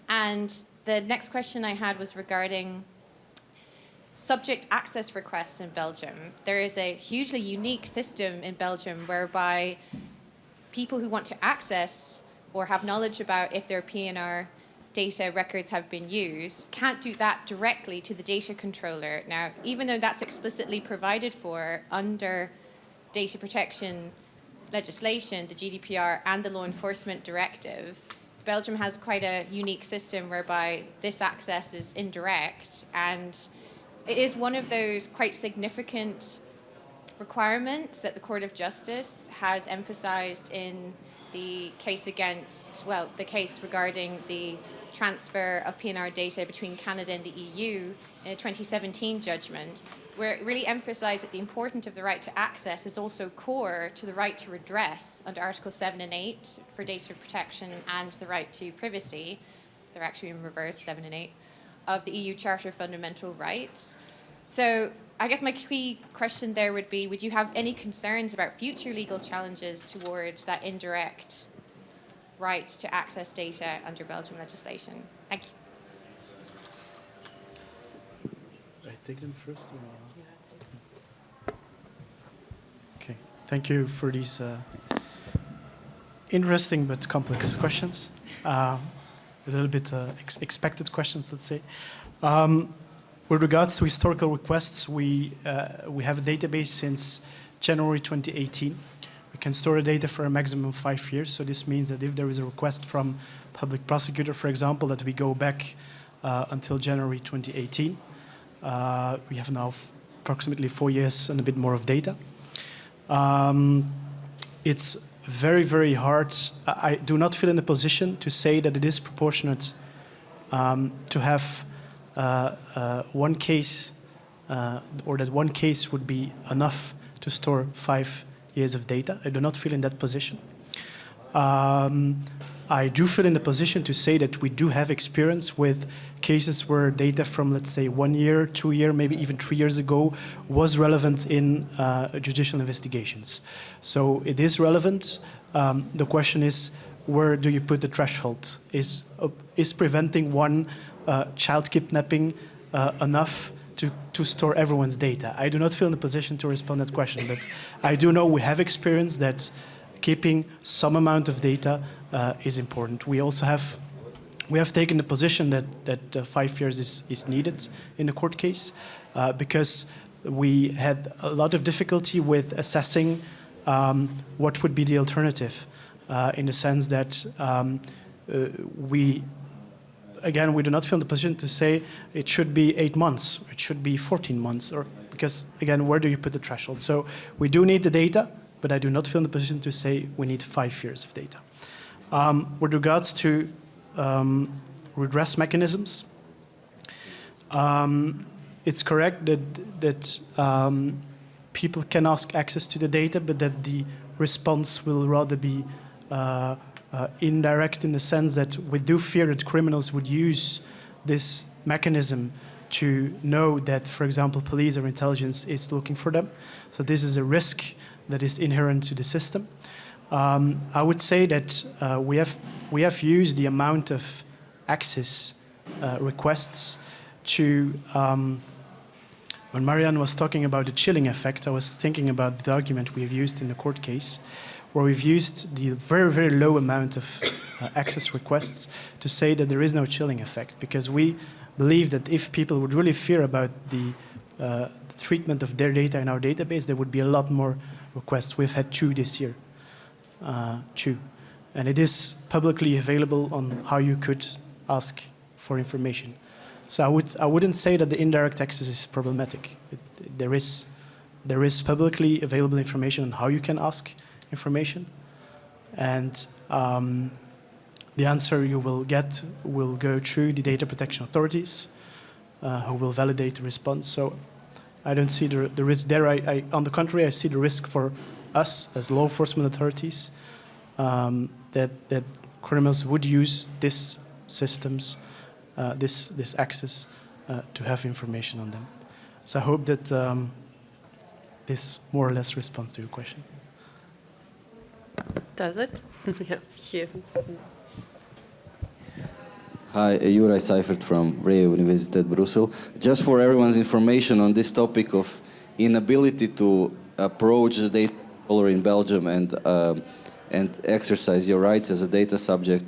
And the next question I had was regarding subject access requests in Belgium. There is a hugely unique system in Belgium whereby people who want to access or have knowledge about if their PNR data records have been used can't do that directly to the data controller. Now, even though that's explicitly provided for under data protection legislation, the GDPR and the Law Enforcement Directive, Belgium has quite a unique system whereby this access is indirect, and it is one of those quite significant requirements that the Court of Justice has emphasized in the case against, well, the case regarding the transfer of PNR data between Canada and the EU in a 2017 judgment, where it really emphasized that the importance of the right to access is also core to the right to redress under Article 7 and 8 for data protection and the right to privacy. They're actually in reverse, 7 and 8, of the EU Charter of Fundamental Rights. So I guess my key question there would be, would you have any concerns about future legal challenges towards that indirect right to access data under Belgian legislation? Thank you. Should I take them first? Okay, thank you for these interesting but complex questions. A little bit expected questions, let's say. With regards to historical requests, we have a database since January 2018. We can store data for a maximum of 5 years. So this means that if there is a request from public prosecutor, for example, that we go back until January 2018. We have now approximately 4 years and a bit more of data. It's very, very hard. I do not feel in the position to say that it is proportionate to have one case or that one case would be enough to store 5 years of data. I do not feel in that position. I do feel in the position to say that we do have experience with cases where data from, let's say, 1 year, 2 years, maybe even 3 years ago was relevant in judicial investigations. So it is relevant. The question is, where do you put the threshold? Is preventing one child kidnapping enough to store everyone's data? I do not feel in the position to respond to that question, but I do know we have experience that keeping some amount of data is important. We have taken the position that 5 years is needed in a court case because we had a lot of difficulty with assessing what would be the alternative in the sense that we do not feel in the position to say it should be 8 months, it should be 14 months, or because, again, where do you put the threshold? So we do need the data, but I do not feel in the position to say we need 5 years of data. With regards to redress mechanisms, it's correct that people can ask access to the data, but that the response will rather be indirect in the sense that we do fear that criminals would use this mechanism to know that, for example, police or intelligence is looking for them. So this is a risk that is inherent to the system. I would say that we have used the amount of access requests to. When Marianne was talking about the chilling effect, I was thinking about the argument we have used in the court case, where we've used the very, very low amount of access requests to say that there is no chilling effect, because we believe that if people would really fear about the treatment of their data in our database, there would be a lot more requests. We've had 2 this year, 2. And it is publicly available on how you could ask for information. So I wouldn't say that the indirect access is problematic. There is publicly available information on how you can ask information, and the answer you will get will go through the data protection authorities, who will validate the response. So I don't see the risk there. On the contrary, I see the risk for us as law enforcement authorities that criminals would use these systems, this access to have information on them. So I hope that this more or less responds to your question. Does it? Yeah, here. Hi, Juraj Seifert from Vrije Universiteit Brussels. Just for everyone's information on this topic of inability to approach the data controller in Belgium and exercise your rights as a data subject,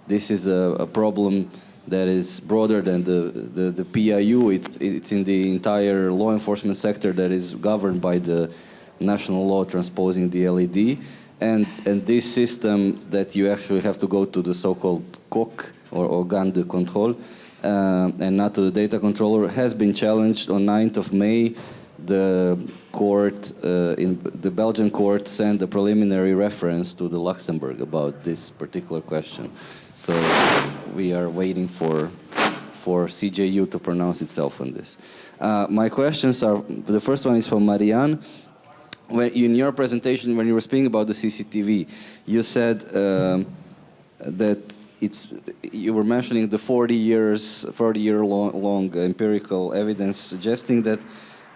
this is a problem that is broader than the PIU. It's in the entire law enforcement sector that is governed by the national law transposing the LED. And this system that you actually have to go to the so-called COC, or organe de contrôle, and not to the data controller, has been challenged on 9th of May. The court, in the Belgian court, sent a preliminary reference to the Luxembourg about this particular question. So we are waiting for CJU to pronounce itself on this. My questions are, the first one is for Marianne. In your presentation, when you were speaking about the CCTV, you said that you were mentioning the 40-year long empirical evidence suggesting that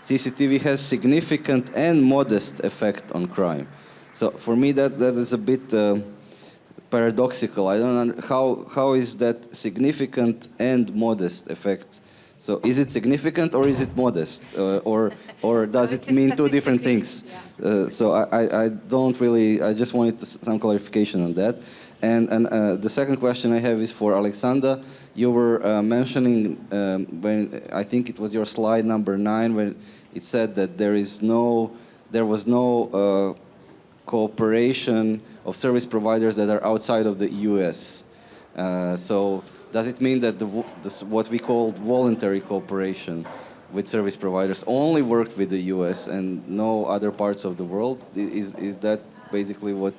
CCTV has significant and modest effect on crime. So for me, that is a bit paradoxical. I don't know how is that significant and modest effect. So is it significant or is it modest, or does it mean 2 different things? Yeah. So I don't really. I just wanted some clarification on that. And the second question I have is for Alexander. You were mentioning when I think it was your slide number 9 when it said that there was no cooperation of service providers that are outside of the US. So does it mean that what we call voluntary cooperation with service providers only worked with the US and no other parts of the world? Is that basically what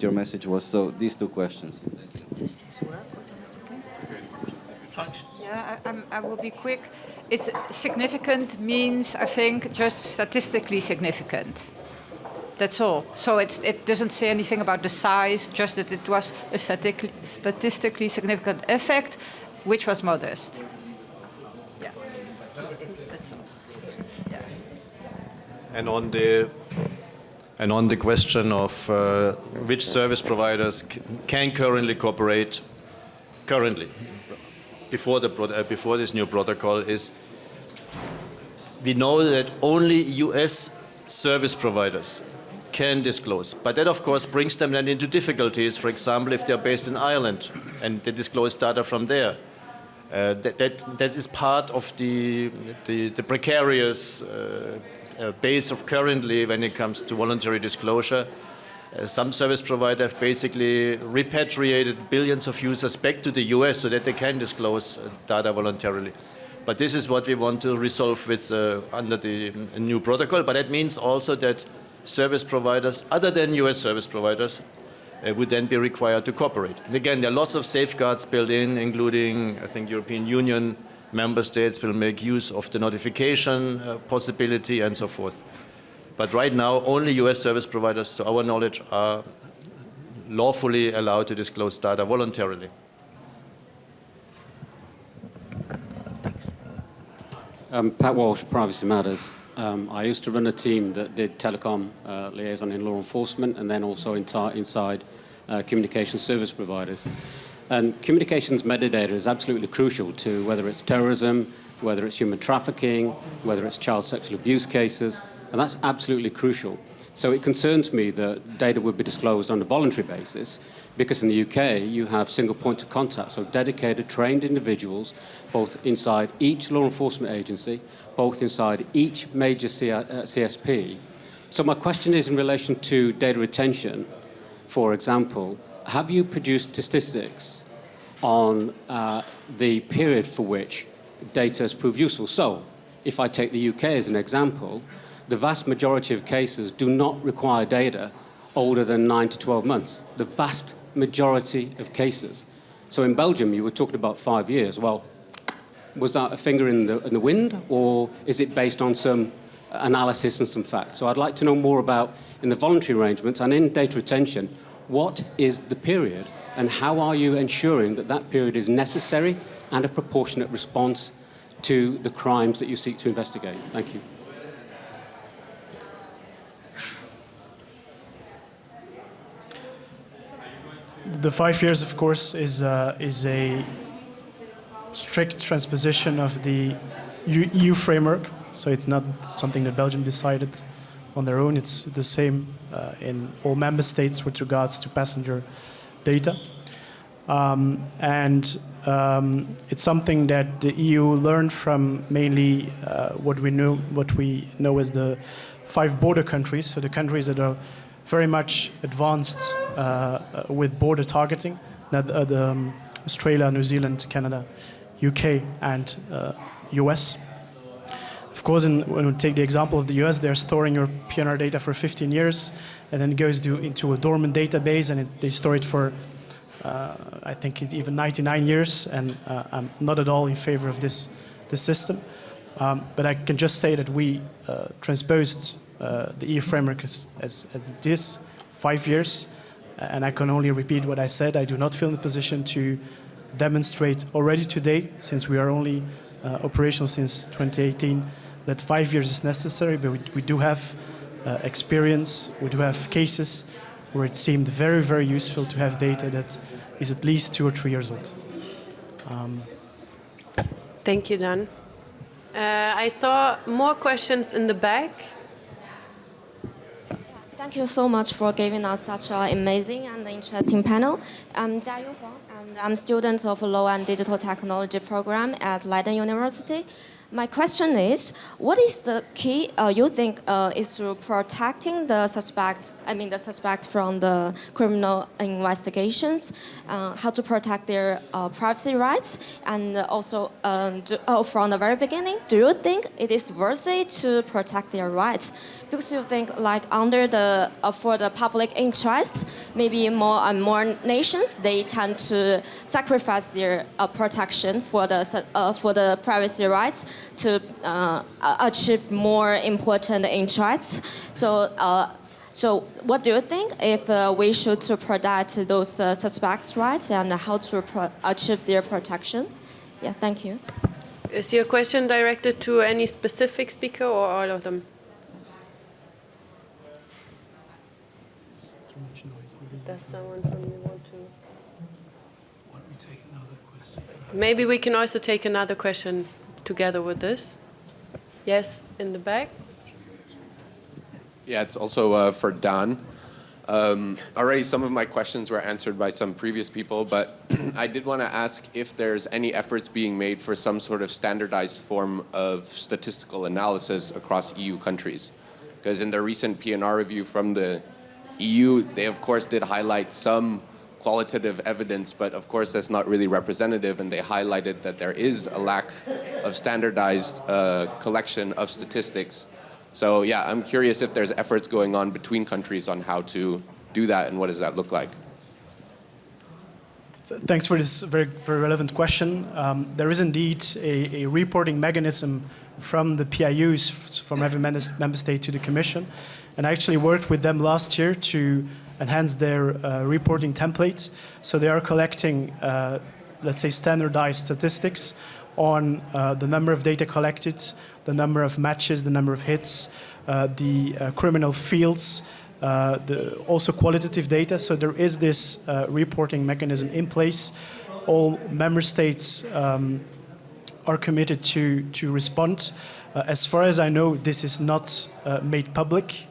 your message was? So these two questions. Does this work automatically? Yeah, I will be quick. It's significant means, I think, just statistically significant. That's all. So it doesn't say anything about the size, just that it was a statistically significant effect, which was modest. Yeah, that's all. Yeah. And on the question of which service providers can currently cooperate, before this new protocol, is we know that only US service providers can disclose. But that, of course, brings them then into difficulties. For example, if they're based in Ireland and they disclose data from there. That is part of the precarious base of currently when it comes to voluntary disclosure. Some service providers have basically repatriated billions of users back to the US so that they can disclose data voluntarily. But this is what we want to resolve with under the new protocol. But that means also that service providers, other than US service providers, would then be required to cooperate. And again, there are lots of safeguards built in, including, I think, European Union member states will make use of the notification possibility and so forth. But right now, only US service providers, to our knowledge, are lawfully allowed to disclose data voluntarily. Pat Walsh, Privacy Matters. I used to run a team that did telecom liaison in law enforcement and then also inside communication service providers. And communications metadata is absolutely crucial to whether it's terrorism, whether it's human trafficking, whether it's child sexual abuse cases, and that's absolutely crucial. So it concerns me that data would be disclosed on a voluntary basis because in the UK you have single point of contact, so dedicated trained individuals both inside each law enforcement agency, both inside each major CSP. So my question is in relation to data retention. For example, have you produced statistics on the period for which data has proved useful? So if I take the UK as an example, the vast majority of cases do not require data older than 9 to 12 months. The vast majority of cases. So in Belgium, you were talking about 5 years. Well, was that a finger in the wind, or is it based on some analysis and some facts? So I'd like to know more about, in the voluntary arrangements and in data retention, what is the period, and how are you ensuring that that period is necessary and a proportionate response to the crimes that you seek to investigate? Thank you. The 5 years, of course, is a strict transposition of the EU framework. So it's not something that Belgium decided on their own. It's the same in all member states with regards to passenger data. It's something that the EU learned from mainly what we know as the 5 border countries. So the countries that are very much advanced with border targeting, Australia, New Zealand, Canada, UK, and US. Of course, when we take the example of the US, they're storing your PNR data for 15 years, and then it goes into a dormant database, and they store it for, I think, even 99 years, and I'm not at all in favor of this system. But I can just say that we transposed the EU framework as it is, 5 years, and I can only repeat what I said. I do not feel in the position to demonstrate already today, since we are only operational since 2018, that 5 years is necessary, but we do have experience, we do have cases where it seemed very, very useful to have data that is at least 2 or 3 years old. Thank you, Dan. I saw more questions in the back. Thank you so much for giving us such an amazing and interesting panel. I'm Jia Yu Huang, and I'm a student of Law and Digital Technology program at Leiden University. My question is, what is the key you think is to protecting the suspect from the criminal investigations, how to protect their privacy rights, and also from the very beginning, do you think it is worthy to protect their rights? Because you think like under the for the public interest, maybe more and more nations they tend to sacrifice their protection for the privacy rights to achieve more important interests. So what do you think if we should to protect those suspects' rights and how to achieve their protection? Yeah, thank you. Is your question directed to any specific speaker or all of them? Does someone from you want to? Why don't we take another question? Maybe we can also take another question together with this. Yes, in the back. Yeah, it's also for Dan. Already some of my questions were answered by some previous people, but I did want to ask if there's any efforts being made for some sort of standardized form of statistical analysis across EU countries. Because in the recent PNR review from the EU, they of course did highlight some qualitative evidence, but of course that's not really representative, and they highlighted that there is a lack of standardized collection of statistics. So yeah, I'm curious if there's efforts going on between countries on how to do that, and what does that look like? Thanks for this very, very relevant question. There is indeed a reporting mechanism from the PIUs, from every member state to the Commission, and I actually worked with them last year to enhance their reporting templates. So they are collecting, let's say, standardized statistics on the number of data collected, the number of matches, the number of hits, the criminal fields, also qualitative data. So there is this reporting mechanism in place. All member states are committed to respond. As far as I know, this is not made public.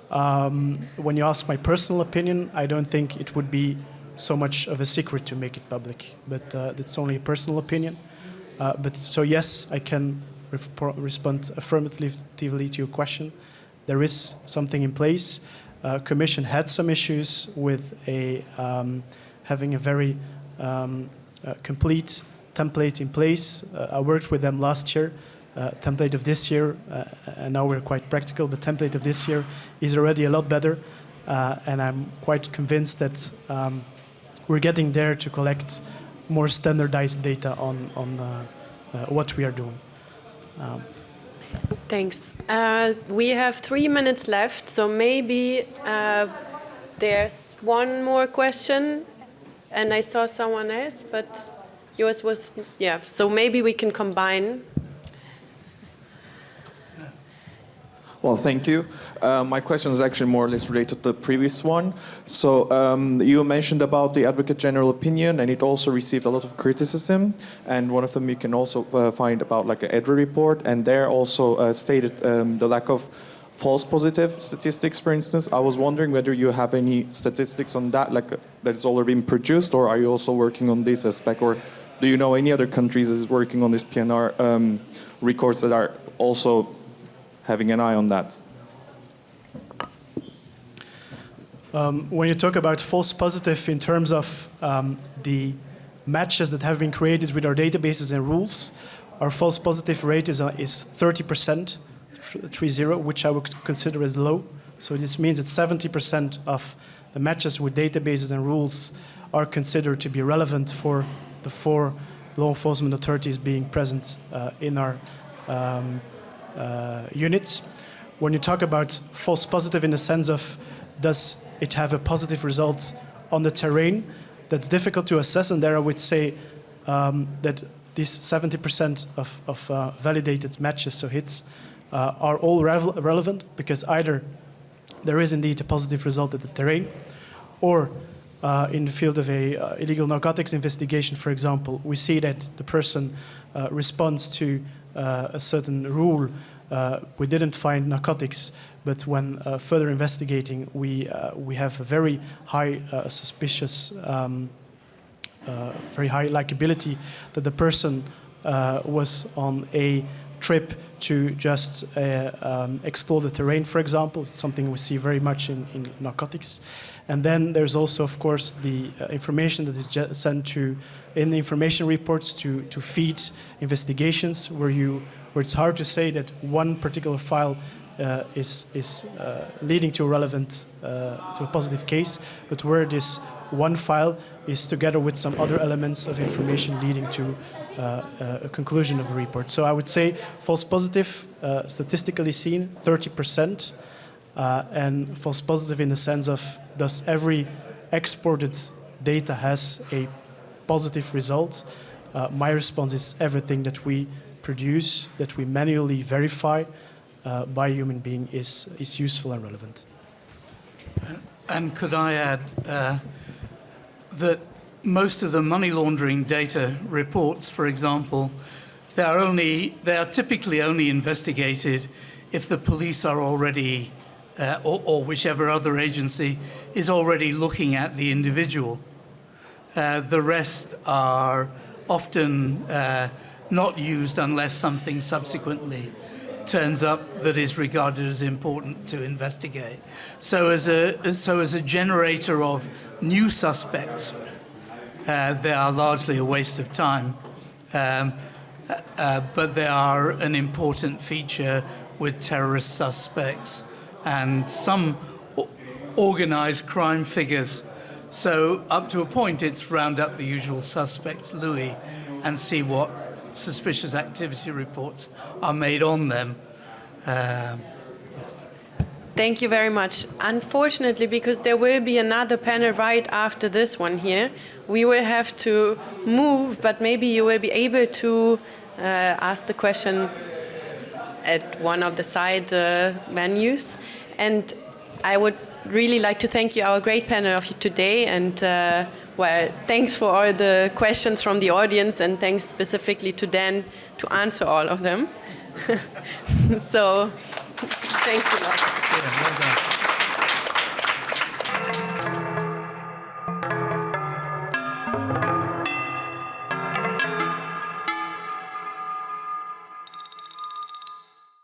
When you ask my personal opinion, I don't think it would be so much of a secret to make it public, but it's only a personal opinion. So yes, I can respond affirmatively to your question. There is something in place. Commission had some issues with having a very complete template in place. I worked with them last year. Template of this year, and now we're quite practical, but template of this year is already a lot better, and I'm quite convinced that we're getting there to collect more standardized data on what we are doing. Thanks. We have 3 minutes left, so maybe there's one more question, and I saw someone else, but yours was, yeah, so maybe we can combine. Well, thank you. My question is actually more or less related to the previous one. So you mentioned about the Advocate General opinion, and it also received a lot of criticism. And one of them you can also find about like an EDRI report, and there also stated the lack of false positive statistics, for instance. I was wondering whether you have any statistics on that, like that is already been produced, or are you also working on this aspect, or do you know any other countries that is working on this PNR records that are also having an eye on that? When you talk about false positive in terms of the matches that have been created with our databases and rules, our false positive rate is 30%, 30, which I would consider as low. So this means that 70% of the matches with databases and rules are considered to be relevant for the 4 law enforcement authorities being present in our units. When you talk about false positive in the sense of does it have a positive result on the terrain, that's difficult to assess, and there I would say that these 70% of validated matches, so hits, are all relevant because either there is indeed a positive result at the terrain, or in the field of a illegal narcotics investigation, for example, we see that the person responds to a certain rule. We didn't find narcotics, but when further investigating, we have a very high suspicious, very high likability that the person was on a trip to just explore the terrain, for example. It's something we see very much in narcotics. And then there's also, of course, the information that is sent in the information reports to feed investigations, where it's hard to say that one particular file is leading to a relevant, to a positive case, but where this one file is together with some other elements of information leading to a conclusion of a report. So I would say false positive, statistically seen, 30%, and false positive in the sense of does every exported data has a positive result? My response is everything that we produce, that we manually verify by a human being is useful and relevant. And could I add that most of the money laundering data reports, for example, they are typically only investigated if the police are already, or whichever other agency is already looking at the individual. The rest are often not used unless something subsequently turns up that is regarded as important to investigate. So as a generator of new suspects, they are largely a waste of time, but they are an important feature with terrorist suspects and some organized crime figures. So up to a point, it's round up the usual suspects, Louis, and see what suspicious activity reports are made on them. Thank you very much. Unfortunately, because there will be another panel right after this one here, we will have to move, but maybe you will be able to ask the question at one of the side venues. And I would really like to thank you, our great panel of you today, and well, thanks for all the questions from the audience, and thanks specifically to Dan to answer all of them. So, thank you.